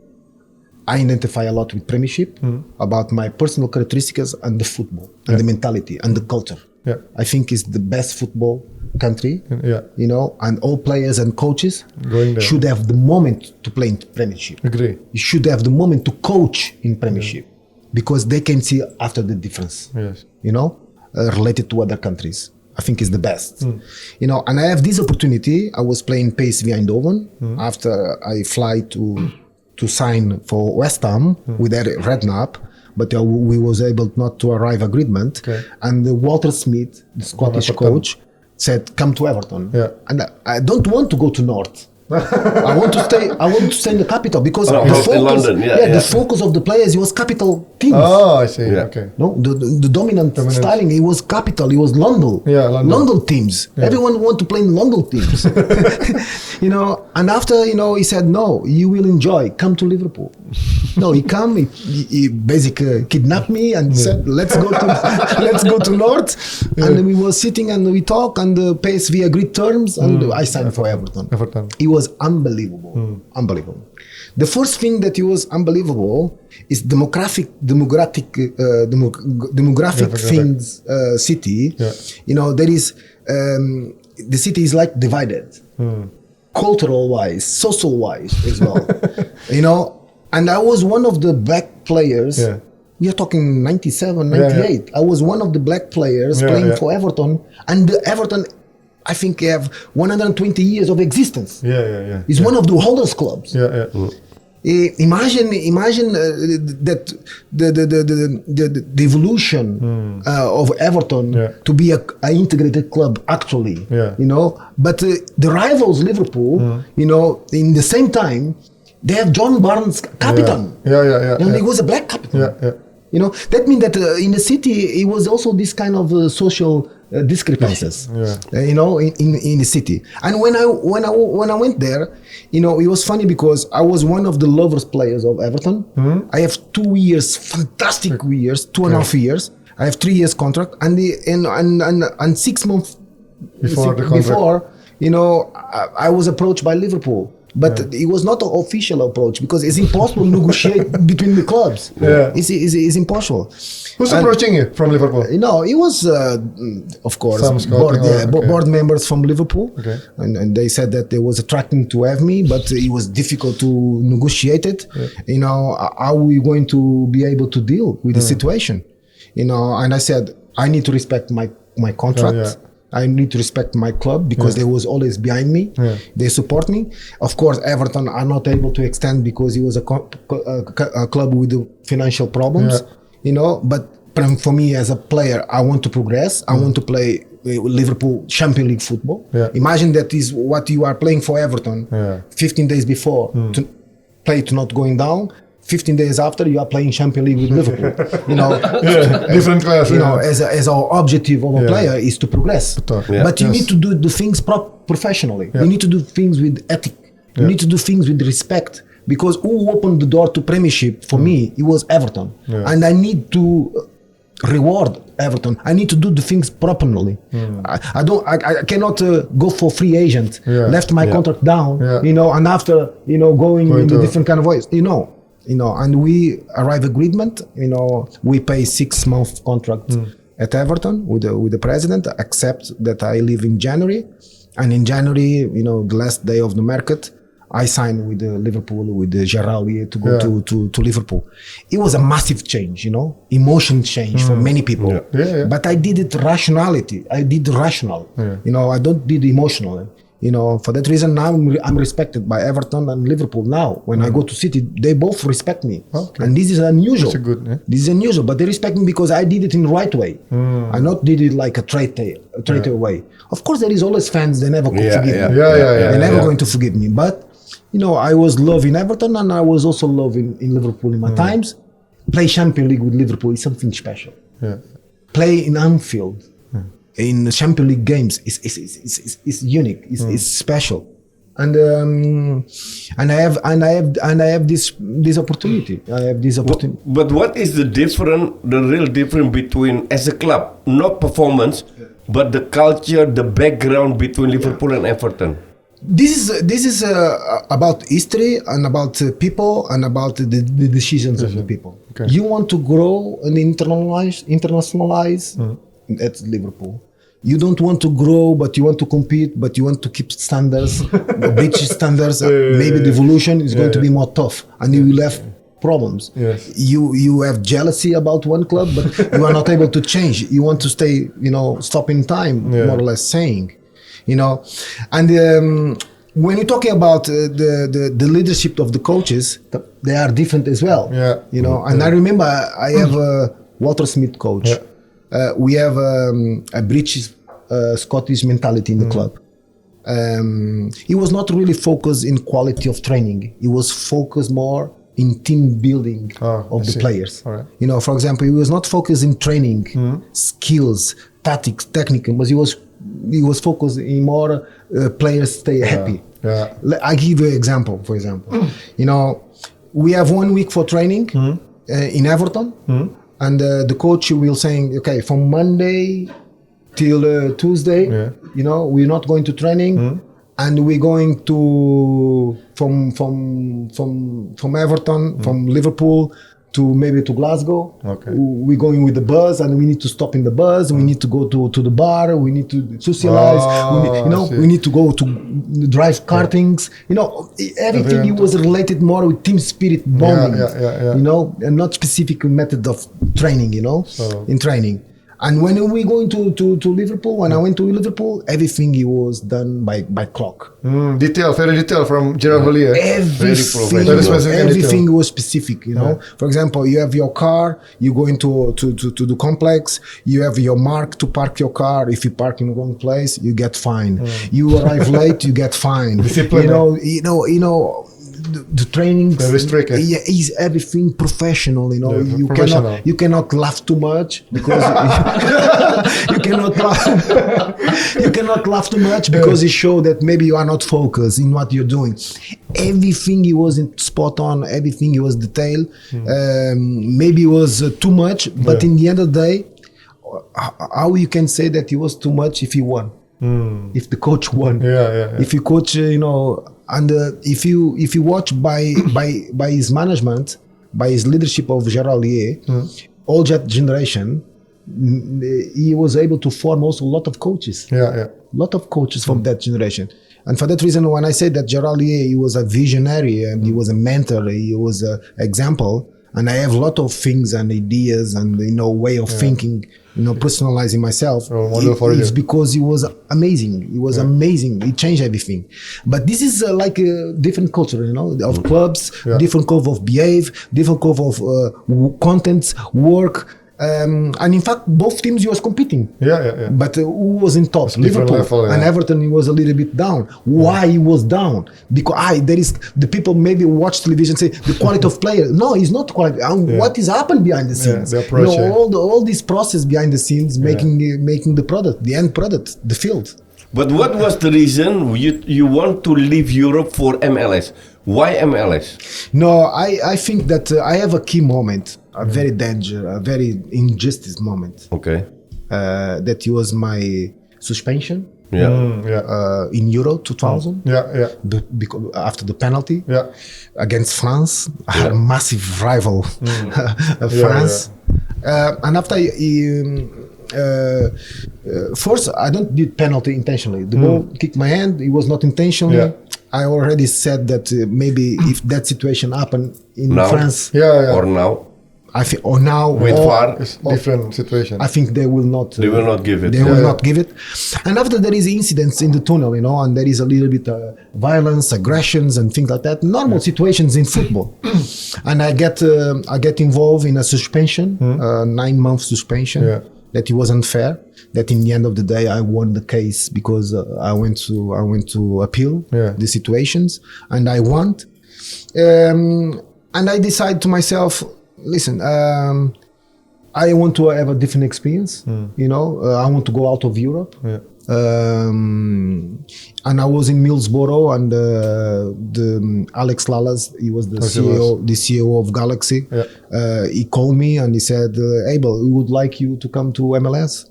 I identify a lot with Premiership about my personal characteristics and the football and the mentality and the culture. Yeah. I think it's the best football country. Yeah. You know, and all players and coaches Going there. should have the moment to play in Premiership. Agree. You should have the moment to coach in Premiership because they can see after the difference. Yes. You know, related to other countries. I think is the best. You know, and I have this opportunity. I was playing PSV Eindhoven after I fly to sign for West Ham with Eric Redknapp, but we was able not to arrive agreement. Okay. And Walter Smith, the Scottish Everton. coach, said, "Come to Everton." Yeah. And I don't want to go to North. I want to stay in the capital because Oh, the in focus, London, yeah. the focus of the players was capital teams. Oh, I see. Yeah. Okay. No, the dominant styling. It was capital. It was London. Yeah, London. Teams. Everyone want to play in London teams. You know, and after he said, "No, you will enjoy. Come to Liverpool." No, he come. He basically kidnapped me and said, "Let's go to North." And we were sitting and we talk and the PSV agreed terms and I signed for Everton. Everton. It was unbelievable. Unbelievable. The first thing that it was unbelievable is demographic things. City. Yeah. You know, there is the city is like divided, cultural wise, social wise as well. You know, and I was one of the black players. Yeah. We are talking 97, 98. I was one of the black players playing for Everton, and the Everton, I think, have 120 years of existence. Yeah. It's one of the oldest clubs. Yeah. Imagine that the evolution of Everton to be a integrated club actually. Yeah. You know, but the rivals Liverpool, you know, in the same time, they have John Barnes captain. Yeah. And he was a black captain. Yeah. You know, that means that in the city, it was also this kind of social discrepancies. You know, in the city. And when I went there, you know, it was funny because I was one of the lovers players of Everton. I have 2 years, fantastic years, 2.5 years. I have 3 years contract, and 6 months Before the contract. before, you know, I was approached by Liverpool. But it was not an official approach because it's impossible to negotiate between the clubs. Yeah. It's impossible. Who's And, approaching you from Liverpool? you know, it was, of course, Some scouting board members from Liverpool. Okay. And they said that they was attracting to have me, but it was difficult to negotiate it. You know, how are we going to be able to deal with the situation? You know, and I said, I need to respect my contract. I need to respect my club because they was always behind me. They support me. Of course, Everton are not able to extend because it was a club with the financial problems. You know, but for me as a player, I want to progress. I want to play Liverpool Champions League football. Imagine that is what you are playing for Everton 15 days before to play to not going down. 15 days after, you are playing Champions League with Liverpool. You know, Different class. you know, as our objective of a player is to progress. But you need to do the things professionally. You need to do things with ethic. You need to do things with respect. Because who opened the door to Premiership for me, it was Everton. And I need to reward Everton. I need to do the things properly. I cannot go for free agent. Left my contract down, you know, and after, you know, going in a different kind of ways, you know, and we arrive agreement, you know, we pay 6 month contract at Everton with the president, accept that I leave in January. And in January, you know, the last day of the market, I signed with Liverpool, with Gerrard to go to Liverpool. It was a massive change, emotion change for many people. But I did it rationality. I did rational. I don't did emotional. For that reason now I'm respected by Everton and Liverpool. Now when I go to City, they both respect me, and this is unusual. This is unusual, but they respect me because I did it in the right way. I not did it like a traitor way. Of course, there is always fans. They never could forgive me. They're never going to forgive me. But I was loving Everton, and I was also loving in Liverpool in my times. Play Champions League with Liverpool is something special. Play in Anfield. In the Champions League games, it's unique. It's special, and I have this opportunity. But what is the real difference between as a club, not performance, but the culture, the background between Liverpool and Everton? This is about history and about people and about the decisions of the people. You want to grow and internationalize. At Liverpool. You don't want to grow, but you want to compete, but you want to keep standards, British standards. Maybe the evolution is going to be more tough, and you will have problems. You have jealousy about one club, but you are not able to change. You want to stay, stop in time, more or less saying, And when you're talking about the leadership of the coaches, they are different as well. And I remember I have a Walter Smith coach. We have a British Scottish mentality in the club. He was not really focused in quality of training. He was focused more in team building of the players. For example, he was not focused in training, skills, tactics, technical, but he was focused in more players stay happy. I give you an example. For example, we have 1 week for training in Everton. And the coach will saying, okay, from Monday till Tuesday, we're not going to training, and we're going to from Everton, from Liverpool to maybe to Glasgow. We're going with the bus, and we need to stop in the bus. We need to go to the bar. We need to socialize. We need to go to drive kartings. Everything was related more with team spirit bonding. And not specific method of training. In training. And when we going to Liverpool, when I went to Liverpool, everything was done by clock. Very detailed from Gerard Houllier. Everything was specific. For example, you have your car, you go into to the complex, you have your mark to park your car. If you park in the wrong place, you get fined. You arrive late, you get fined. Discipline. The training is everything professional. You cannot laugh too much because you cannot laugh too much because it shows that maybe you are not focused in what you're doing. Everything he was spot on. Everything he was detailed. Maybe it was too much, but in the end of the day, how you can say that he was too much if he won? If the coach won, if you coach, and if you watch by his management, by his leadership of Gerard Houllier, all that generation, he was able to form also a lot of coaches. Lot of coaches from that generation. And for that reason, when I say that Gerard Houllier, he was a visionary and he was a mentor, he was an example. And I have a lot of things and ideas and way of thinking, personalizing myself. It's because he was amazing. He was amazing. He changed everything. But this is like a different culture, of clubs, different curve of behave, different curve of contents, work. And in fact, both teams he was competing. But who was in top? Liverpool level, and Everton. He was a little bit down. Why he was down? Because there is the people maybe watch television say the quality of player. No, it's not quality. What is happened behind the scenes? The approach, all this process behind the scenes, making the product, the end product, the field. But what was the reason you want to leave Europe for MLS? Why MLS? No, I think that I have a key moment, a very injustice moment. Okay. That was my suspension. In Euro 2000. Because after the penalty. Against France, a massive rival, France. And after first, I don't did penalty intentionally. The ball kicked my hand. It was not intentionally. I already said that maybe if that situation happened in Now? France, Or now I think, or now, with or, VAR, It's different situation. I think they will not. they will not give it. They will not give it. And after there is incidents in the tunnel, and there is a little bit violence, aggressions, and things like that. Normal situations in football. And I get involved in a suspension, 9-month suspension. Yeah. That it was unfair. That in the end of the day, I won the case because I went to appeal the situations, and I won. And I decided to myself, listen, I want to have a different experience. I want to go out of Europe. And I was in Millsborough, and the Alex Lalas, he was the CEO of Galaxy. He called me and he said, Abel, we would like you to come to MLS.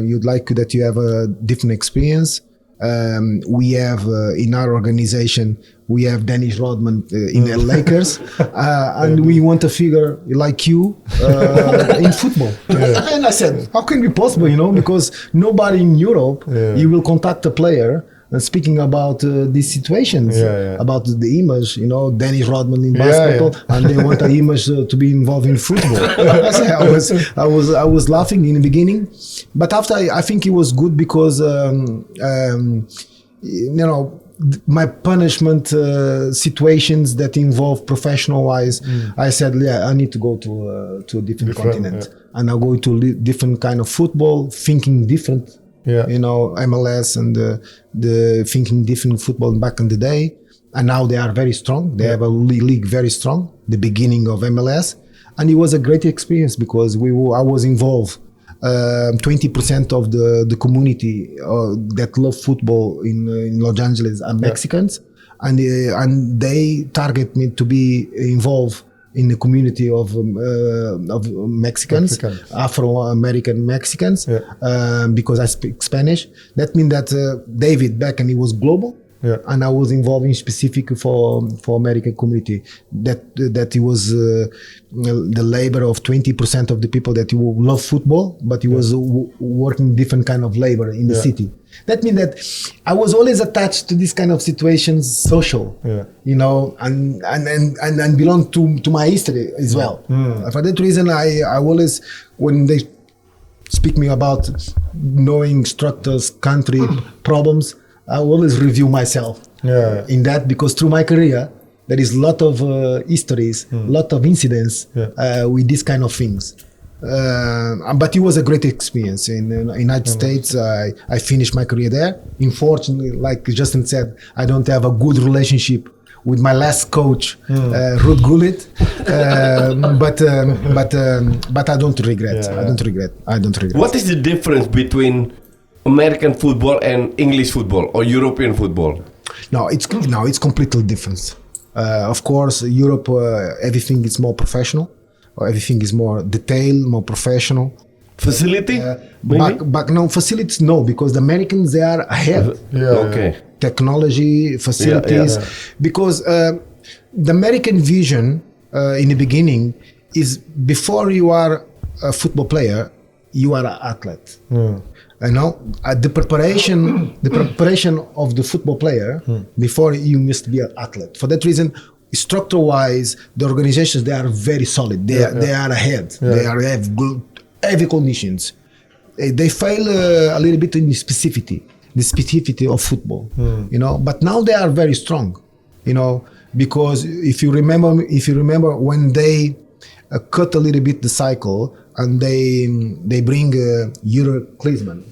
You'd like that you have a different experience. We have in our organization, we have Dennis Rodman in the Lakers, and we want a figure like you in football. And I said, how can it be possible? Because nobody in Europe, you will contact a player speaking about these situations, about the image, Dennis Rodman in basketball, and they want an image to be involved in football. I was laughing in the beginning, but after I think it was good because my punishment situations that involve professional wise, I said, I need to go to a different continent, and I'll go to different kind of football, thinking different. MLS and the thinking different football back in the day, and now they are very strong. They have a league very strong. The beginning of MLS, and it was a great experience because I was involved. 20% of the community that love football in Los Angeles are Mexicans, and they target me to be involved in the community of Mexicans, Afro-American Mexicans, because I speak Spanish. That means that David Beckham, he was global, and I was involved in specific for American community. That he was the labor of 20% of the people that love football, but he was working different kind of labor in the city. That means that I was always attached to this kind of situations, social, and belong to my history as well. For that reason, I always, when they speak me about knowing structures, country problems, I always review myself in that, because through my career, there is a lot of histories, lot of incidents with these kind of things. But it was a great experience in the United States. I finished my career there. Unfortunately, like Justin said, I don't have a good relationship with my last coach, Ruud Gullit. But I don't regret. I don't regret. What is the difference between American football and English football or European football? No, it's completely different. Of course, Europe, everything is more professional. Everything is more detailed, more professional. Facility? But no, facilities, no, because the Americans, they are ahead. Okay. Technology, facilities. Because the American vision in the beginning is, before you are a football player, you are an athlete. The preparation of the football player before you must be an athlete. For that reason, structure-wise, the organizations, they are very solid. They are ahead. They have good, heavy conditions. They fail a little bit in the specificity of football. But now they are very strong. Because if you remember when they cut a little bit the cycle, and they bring Jurgen Klinsmann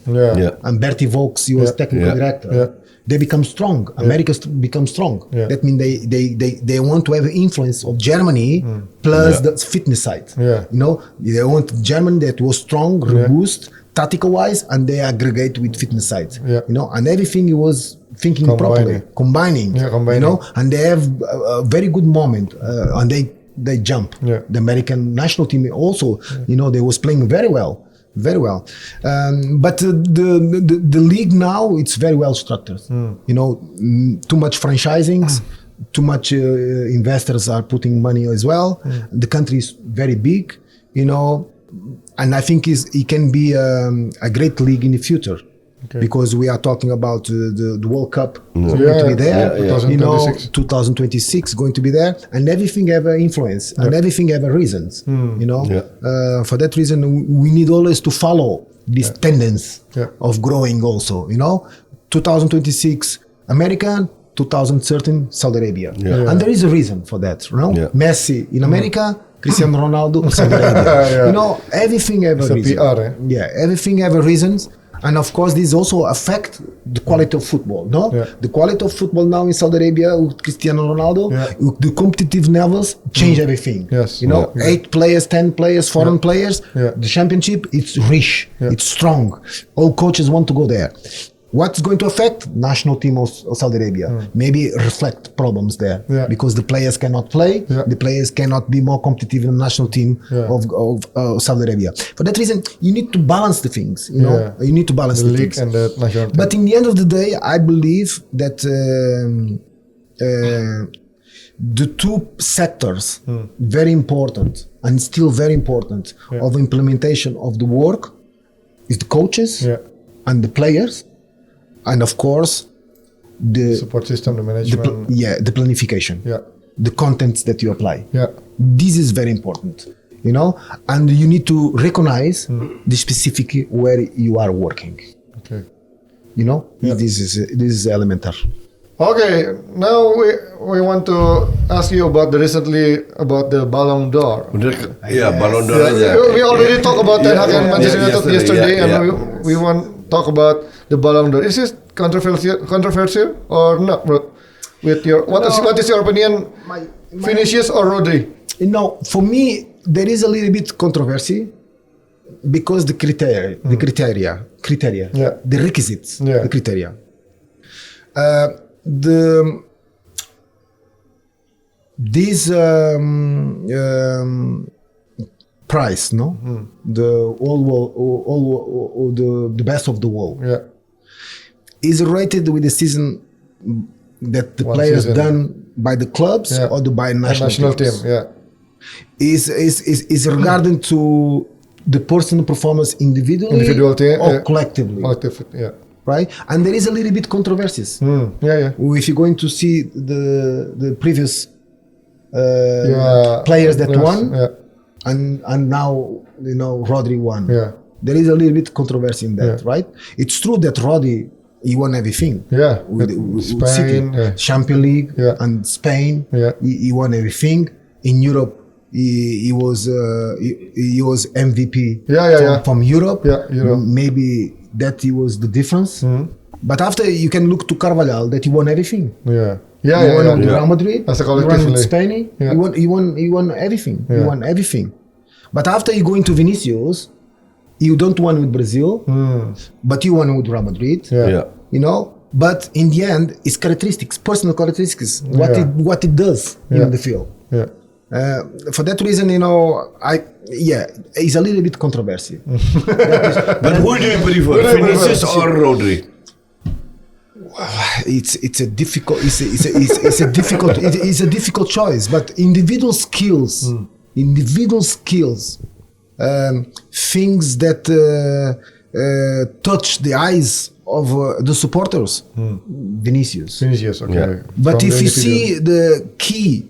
and Bertie Vogts, he was technical director. They become strong. America become strong. That means they want to have influence of Germany plus the fitness side. They want Germany that was strong, robust, tactical wise, and they aggregate with fitness side. And everything was thinking properly, combining. And they have a very good moment, and they jump. The American national team also, they was playing very well. But the league now, it's very well structured. Too much franchisings, too much investors are putting money as well. The country is very big, and I think it can be a great league in the future. because we are talking about the World Cup going Yeah, to be there. yeah. You know, 2026. 2026 going to be there, and everything have an influence, and everything have a reasons. You know, for that reason, we need always to follow this tendency of growing. Also, you know, 2026 American. 2013 Saudi Arabia, and there is a reason for that. You know, Messi in America, Cristiano Ronaldo, Saudi Arabia. You know, everything have a reason. PR, eh? Yeah, everything have a reasons, and of course, this also affect the quality of football. No, the quality of football now in Saudi Arabia with Cristiano Ronaldo, the competitive levels change everything. Yes. You know, 8 players, 10 players, foreign players. Yeah. The championship, it's rich, it's strong. All coaches want to go there. What's going to affect national team of Saudi Arabia? Maybe reflect problems there because the players cannot play. The players cannot be more competitive in the national team of Saudi Arabia. For that reason, you need to balance the things. You know, you need to balance The the league things. and the national team. But in the end of the day, I believe that the two sectors very important and still very important of implementation of the work is the coaches and the players. And of course, the support system, the management. the planification, the contents that you apply. This is very important, you know, and you need to recognize the specific where you are working. Okay. You know, this is elemental. Okay, now we want to ask you about the Ballon d'Or. Ballon d'Or aja. We already talked about Ten Hag and Manchester United yesterday, and we want to talk about the Ballon d'Or. Is this controversial or not, bro? With your what is your opinion? Vinicius or Rodri? No, for me there is a little bit controversy because the criteria, the requisites, the criteria. This prize, no, the best of the world, is rated with the season that the players done by the clubs or by national team. Is regarding to the personal performance individually or collectively. Right, and there is a little bit controversies. If you're going to see the previous players that won, and now you know Rodri won. There is a little bit controversy in that, right? It's true that Rodri he won everything. With Spain, City, Champions League, and Spain. He won everything. In Europe, he was MVP from Europe. Maybe that he was the difference. But after you can look to Carvalhal that he won everything. He won with Real Madrid. As a he won collectively. with Spain. He won everything. He won everything. But after you go into Vinicius, you don't won with Brazil, but you won with Real Madrid. You know. But in the end, it's characteristics, personal characteristics, what it does in the field. For that reason, you know, it's a little bit controversy. But who do you prefer, Vinicius or Rodri? It's a difficult choice. But individual skills, things that touch the eyes of the supporters, Vinicius. Okay. But if you see the key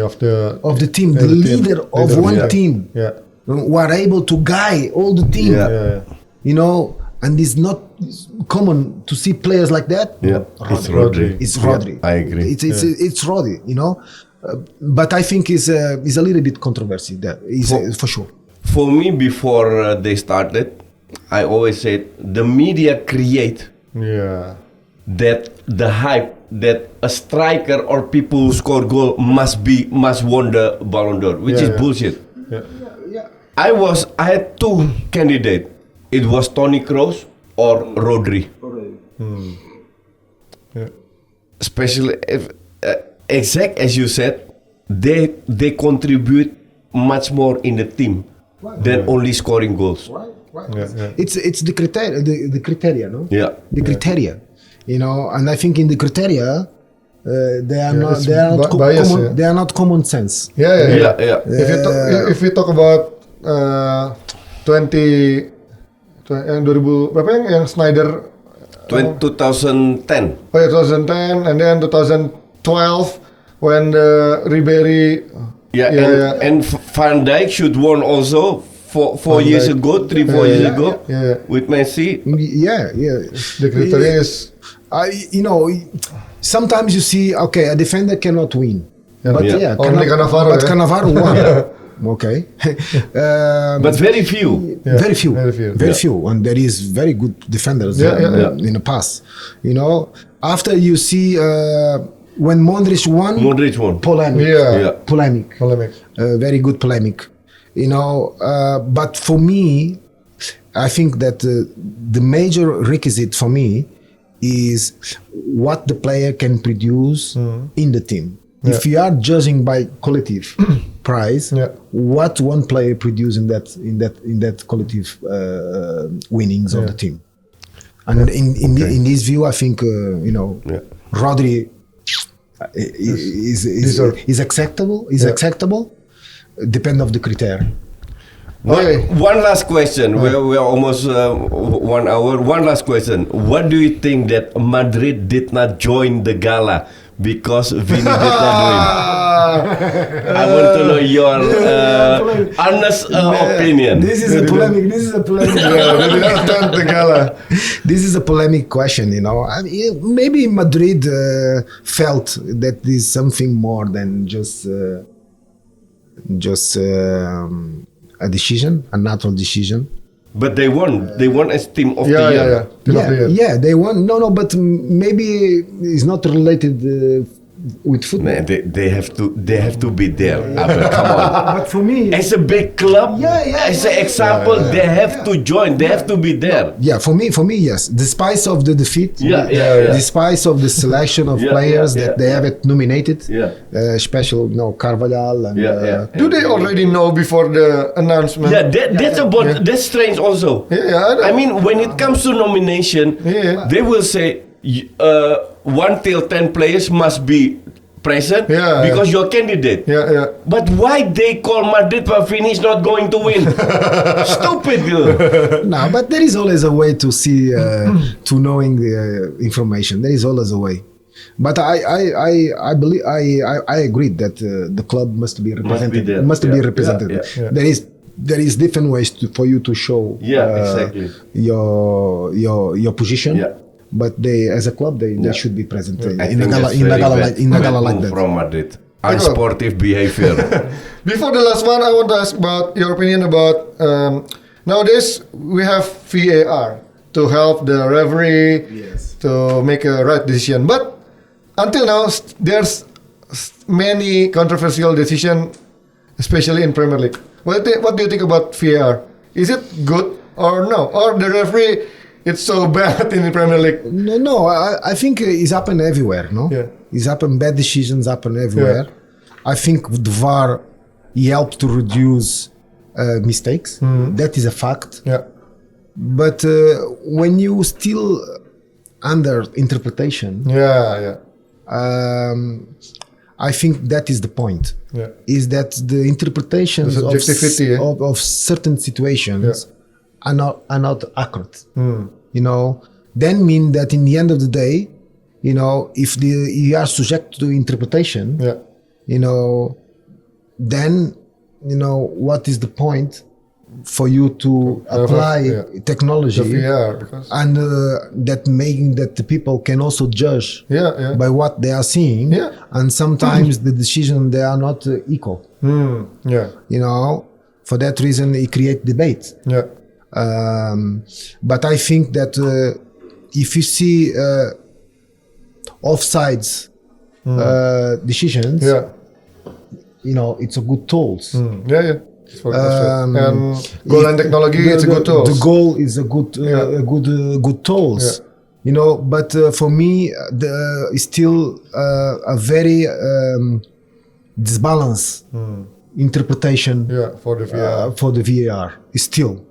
of the team, the leader of one team, who are able to guide all the team, you know, and it's not common to see players like that. It's Rodri. It's Rodri. I agree. It's Rodri, you know. But I think is a little bit controversy there, for sure. For me, before they started, I always said the media create that the hype that a striker or people who score goal must won the Ballon d'Or, which is bullshit. I had two candidates. It was Toni Kroos or Rodri. Especially if, exact as you said, they contribute much more in the team than only scoring goals. It's the criteria, no? The criteria, you know, and I think in the criteria they are not common sense. If we talk about 20 Yang 2000 berapa yang Snyder 2010. Oh ya 2010 and then 2012 when the Ribery And Van Dijk should won also 4 years ago, 3-4 years ago with Messi. Yeah. the criteria is Sometimes you see, okay, a defender cannot win. But only Cannavaro. But Cannavaro won. Okay. But very few. Very few. Very few. And there is very good defenders in the past. After you see when Modric won. Polemic. Polemic. Very good polemic. But for me, I think that the major requisite for me is what the player can produce in the team. If you are judging by collective prize, what one player produce in that collective winnings of the team, and in this view, I think Rodri is acceptable. Acceptable, depend of the criteria. One last question. We're almost 1 hour. One last question. What do you think that Madrid did not join the gala because Vini did not win? I want to know your honest opinion. This is a polemic. The gala. This is a polemic question. Maybe Madrid felt that there's something more than just a decision, a natural decision. But they won. They won as team of the year. Yeah, they won. No, but maybe it's not related with football. Man, they have to be there. Abel, come on. But for me, as a big club, as an example, they have to join. They have to be there. Yeah, for me, yes. Despite of the defeat, despite of the selection of players that they have it nominated, especially Carvalhal and. Do they already know before the announcement? Yeah, that's strange also. I mean, when it comes to nomination, they will say 1 till 10 players must be present because you're candidate. But why they call Madrid but Vini is not going to win? Stupid. No, but there is always a way to see, to knowing the information. There is always a way. But I believe I agree that the club must be represented. Must be represented. There is different ways for you to show exactly your position. But they, as a club, they should be present in a gala like that. From Madrid, unsportive behavior. Before the last one, I want to ask about your opinion about nowadays we have VAR to help the referee to make a right decision. But until now, there's many controversial decisions, especially in Premier League. What do you think about VAR? Is it good or no? Or the referee? It's so bad in the Premier League. No. I think it's happened everywhere. No, it's happened. Bad decisions happen everywhere. I think the VAR helped to reduce mistakes. That is a fact. But when you still under interpretation, I think that is the point. Is that the interpretations of certain situations are not accurate. Then mean that in the end of the day, if you are subject to interpretation, then what is the point for you to apply technology and that making that the people can also judge by what they are seeing, and sometimes the decision they are not equal. For that reason, it creates debate. But I think that if you see offsides decisions, it's a good tools. And goal line technology is a good tool. The goal is a good tools. But for me, it's still a very disbalanced interpretation for the VAR. Still,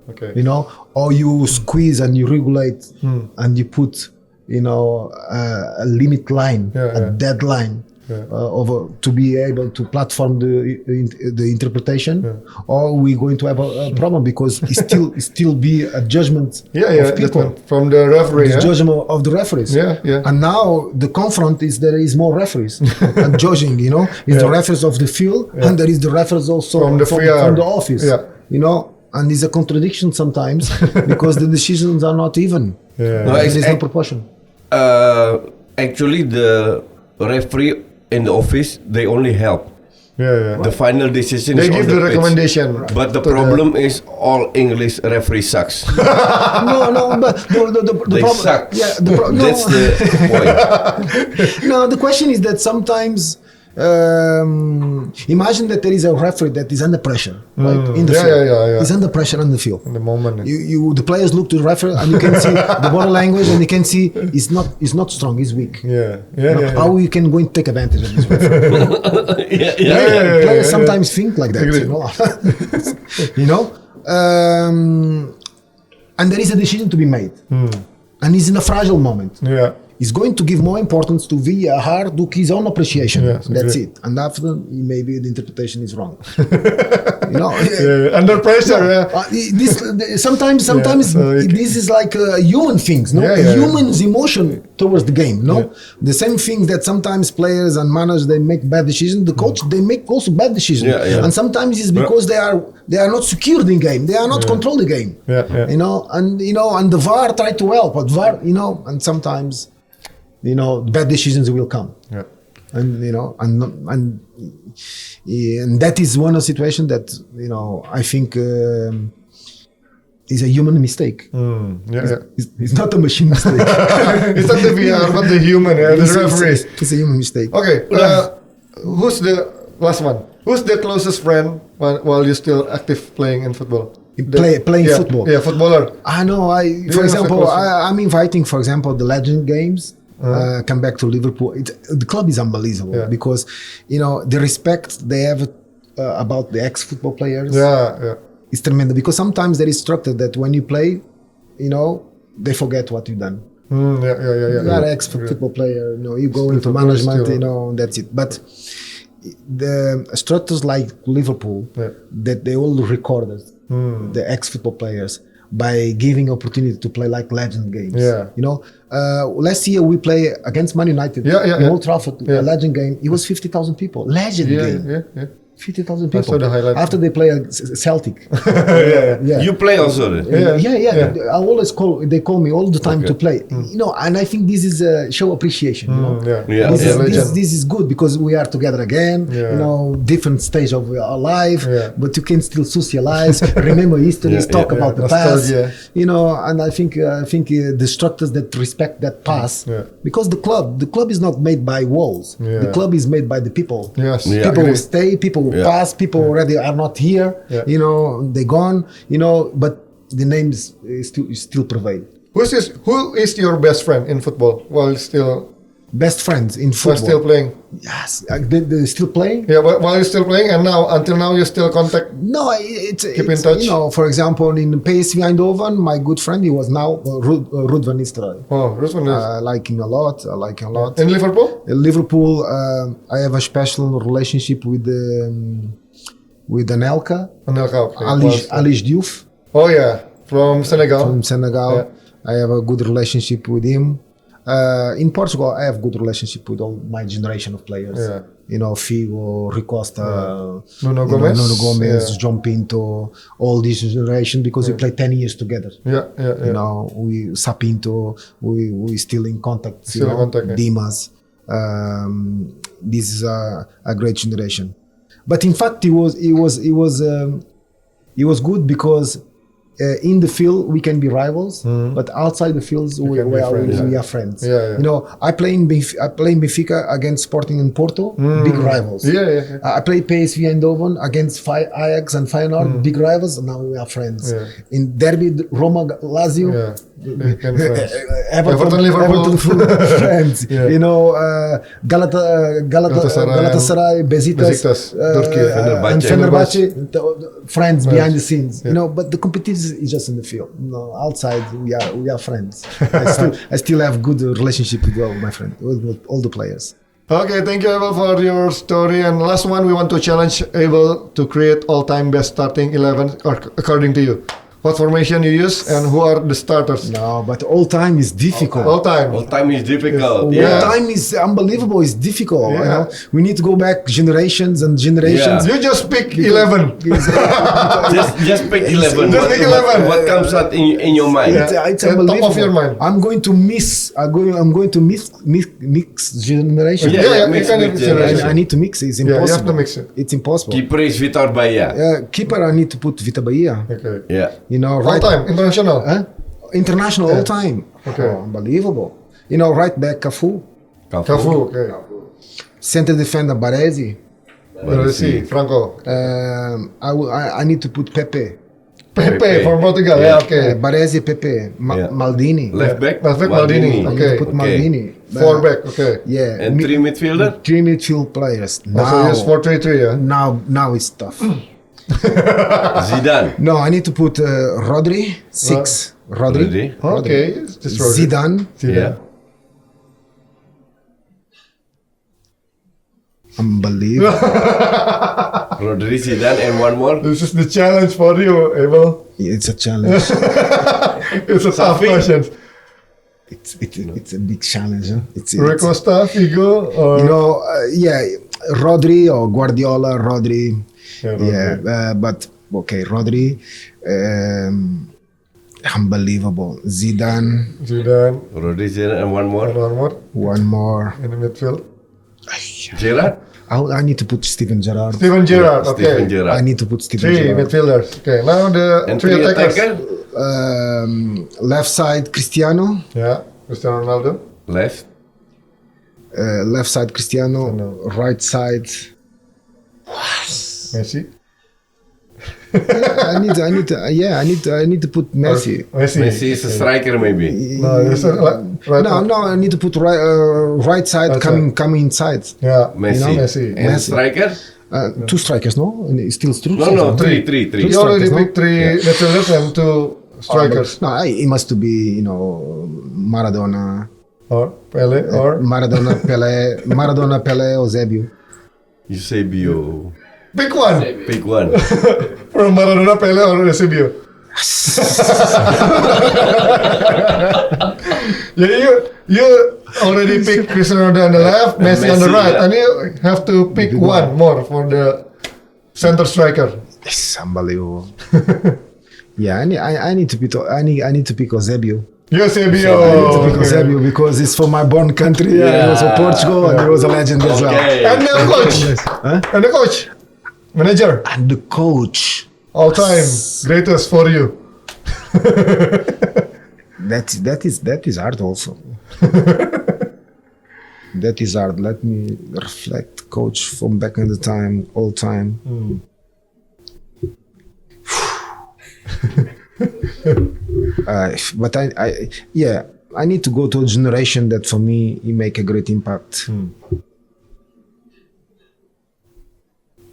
or you squeeze and you regulate and you put a limit line, a deadline over to be able to platform the interpretation, or we going to have a problem because it still be a judgment of people from the referee. the judgment of the referees. And now the confront is there is more referees and judging. Is the referees of the field, and there is the referees also from the office. And it's a contradiction sometimes because the decisions are not even. There is no proportion. Actually, the referee in the office, they only help. The final decision they is give on the the recommendation. pitch. But the problem is all English referee sucks. No, but the They problem. suck. Yeah, That's the point. No, the question is that sometimes imagine that there is a referee that is under pressure, right? In the field. He's under pressure on the field. In the moment. The players look to the referee and you can see the body language and you can see he's not strong, he's weak. How you can go and take advantage of this referee? Players sometimes think like that, and there is a decision to be made, and he's in a fragile moment. He's going to give more importance to VAR to his own appreciation. That's it. And after, maybe the interpretation is wrong. Under pressure. Sometimes this is like human things. Human's emotion towards the game. The same thing that sometimes players and managers they make bad decisions. The coach they make also bad decisions. And sometimes it's because they are not secured in game. They are not control the game. And the VAR try to help, but VAR, and sometimes. Bad decisions will come, and that is one of the situations that I think is a human mistake. It's not a machine mistake. It's not the VR, but the human, the referees. It's a human mistake. Okay, who's the last one? Who's the closest friend while you're still active playing in football? Playing football. Yeah, footballer. I know. For example, I'm inviting, for example, the Legend Games. Come back to Liverpool. The club is unbelievable because the respect they have about the ex-football players. It's tremendous because sometimes there is structure that when you play, they forget what you've done. You are ex-football player. You go into management. That's it. But the structures like Liverpool that they all recorded the ex-football players. By giving opportunity to play like Legend Games. Last year we play against Man United in Old Trafford, a Legend game. It was 50,000 people. Legend game. 50,000 people. I saw the highlights. After they play Celtic. You play also then? I always they call me all the time to play. And I think this is a show appreciation. This is good because we are together again. Different stage of our life, but you can still socialize, remember history, talk about the past. And I think the structures that respect that past, because the club is not made by walls. The club is made by the people. People will stay. People will pass. People already are not here. They're gone. But the name is still prevail. Who is your best friend in football while still? Best friends in football. While still playing. Yes, they're still playing. Yeah, while you're still playing, and until now, you still contact. No, keep in touch. For example, in PSV Eindhoven, my good friend, he was now Ruud van Nistelrooy. Oh, Ruud van Nistelrooy. I like him a lot. In Liverpool? In Liverpool, I have a special relationship with Anelka. Okay. Alice Diouf. Oh yeah, from Senegal. Yeah. I have a good relationship with him. In Portugal, I have good relationship with all my generation of players. Figo, Rui Costa, Nuno Gomes, João Pinto, all this generation because we played 10 years together. We Sapinto, we still in contact. Dimas. This is a great generation. But in fact, it was good because. In the field we can be rivals, but outside the fields we are friends. I play in Benfica against Sporting and Porto, big rivals. I play PSV Eindhoven against Ajax and Feyenoord, big rivals. And now we are friends. In Derby, Roma, Lazio, Everton, Liverpool, friends. Galatasaray, Besiktas, and Fenerbahce, friends behind the scenes. But the competition is just in the field. Outside we are friends. I still have good relationship with all my friends, with all the players. Okay, thank you Abel for your story. And last one, we want to challenge Abel to create all-time best starting 11 according to you. What formation you use and who are the starters? No, but all time is difficult. All time. All time is difficult. All Yeah. time is unbelievable. It's difficult. You Yeah. know? We need to go back generations and generations. You just pick 11. Just pick 11. Just pick 11. What comes out in your mind? It's At top unbelievable. of your mind. I'm going to mix. I'm going to mix generation. Yeah, mix you can with mix generation. I need to mix it. It's Yeah, you impossible. have to mix it. It's impossible. Keeper is Vitor Bahia. Keeper, I need to put Vita Bahia. Okay. Yeah. You know, All time, international. Huh? International all time. Okay. Oh, unbelievable. You know, right back Cafu. Cafu. Okay. Center defender Baresi. Let's see. Franco. I need to put Pepe. Pepe from Portugal. Yeah. Okay. Baresi, Pepe, Yeah. Maldini. Left back. Left back Maldini. I need Okay. to put Maldini. 4 back. Okay. Yeah. And 3 midfielder. 3 midfield players. Also use 4-3-3. Yeah. Now it's tough. Zidane. No, I need to put Rodri 6. Rodri. Okay. Just Rodri. Zidane. Yeah. Unbelievable. Rodri, Zidane, and one more. This is the challenge for you, Abel. It's a challenge. It's a tough question. It's a big challenge. Huh? Rui Costa, Figo, or You know, Rodri or Guardiola, Rodri. Yeah, Rodri. But okay, Rodri. Unbelievable. Zidane. Zidane, Rodri, Zidane, and one more. and one more One more. in the midfield. Gerrard. I need to put Steven Gerrard. Steven Gerrard. Okay. Steven I Gerrard. need to put Steven 3 Gerrard. midfielders. Okay. Now the And 3 3 attackers. attacker. Left side Cristiano. Yeah. Cristiano Ronaldo. Left. Left side Cristiano. Right side. Messi. I need to put Messi. Messi is a striker maybe. No, it's right. No, I need to put right side Right coming inside. Yeah. Messi. Messi. And Messi. striker? 2 strikers, no? And it's still true. No, three. You already strikers, no? picked 3 midfielders and 2 strikers. No, it must be Maradona, Or Pele or Maradona, Pelé, Eusébio. Eusebio. pick one. Pick one. From Maradona, Pele or Eusebio. You already picked Cristiano Ronaldo on the left, Messi on the Messi, right, yeah. and you have to pick one more for the center striker. It's unbelievable. Yeah, I need to pick Eusébio. Eusebio. Eusébio because it's for my born country. Yeah. He was from Portugal and he was a legend as well. Okay. And the coach. And the coach. Manager. And the coach. All time greatest for you. That is hard also. That is hard. Let me reflect. Coach from back in the time, all time. But I need to go to a generation that for me it make a great impact.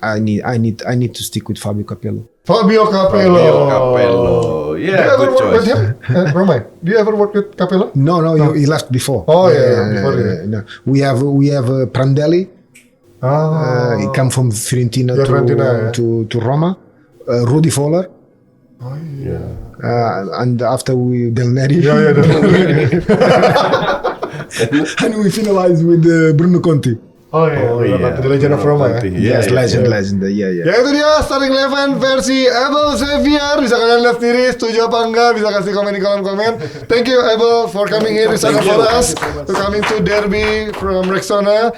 I need to stick with Fabio Capello. Fabio Capello. Fabio Capello. Do you Yeah, ever good work with choice. him? Romay, do you ever work with Capello? No, he left before. Oh, yeah, before he- no. We have Prandelli. He come from Fiorentina, Yeah, Fiorentina, yeah. to Roma. Rudy Voller. And after we Del Neri. Yeah, And we finalized with Bruno Conti. Oh yeah, the legend of Roma ya. Yes, legend. Yeah. Ya itu dia starting 11 versi Abel Xavier. Bisa kalian lihat sendiri, setuju apa enggak? Bisa kasih komen di kolom komen. Thank you Abel for coming here, decided for us to coming to Derby from Rexona.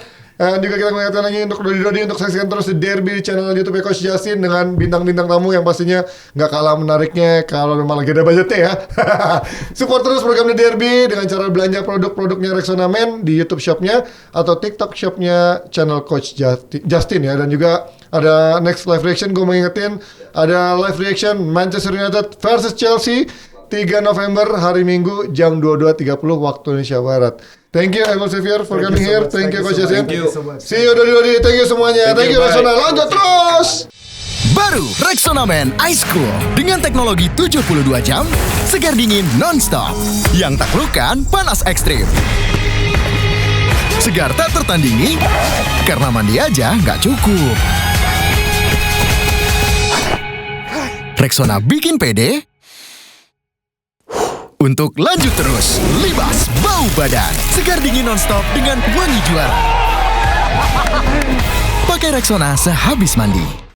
Dan juga kita mengingatkan lagi untuk Dodi untuk saksikan terus di Derby di channel YouTube Coach Justin dengan bintang-bintang tamu yang pastinya nggak kalah menariknya kalau memang lagi ada budgetnya ya. Support terus program The Derby dengan cara belanja produk-produknya Rexona Men di YouTube shopnya atau TikTok shopnya channel Coach Justin ya. Dan juga ada next live reaction, gue mau ingetin ada live reaction Manchester United versus Chelsea 3 November hari Minggu jam 22.30 waktu Indonesia Barat. Thank you Abel Xavier for coming here. Thank you Coach Justin. Thank you. See you Dodi. Thank you semuanya. Thank you bye. Rexona. Lanjut terus. Baru Rexona Men Ice Cool dengan teknologi 72 jam, segar dingin non-stop yang taklukkan panas ekstrim. Segar tak tertandingi, karena mandi aja nggak cukup. Rexona bikin pede untuk lanjut terus. Libas bau badan. Segar dingin nonstop dengan wangi juara. Pakai Rexona sehabis mandi.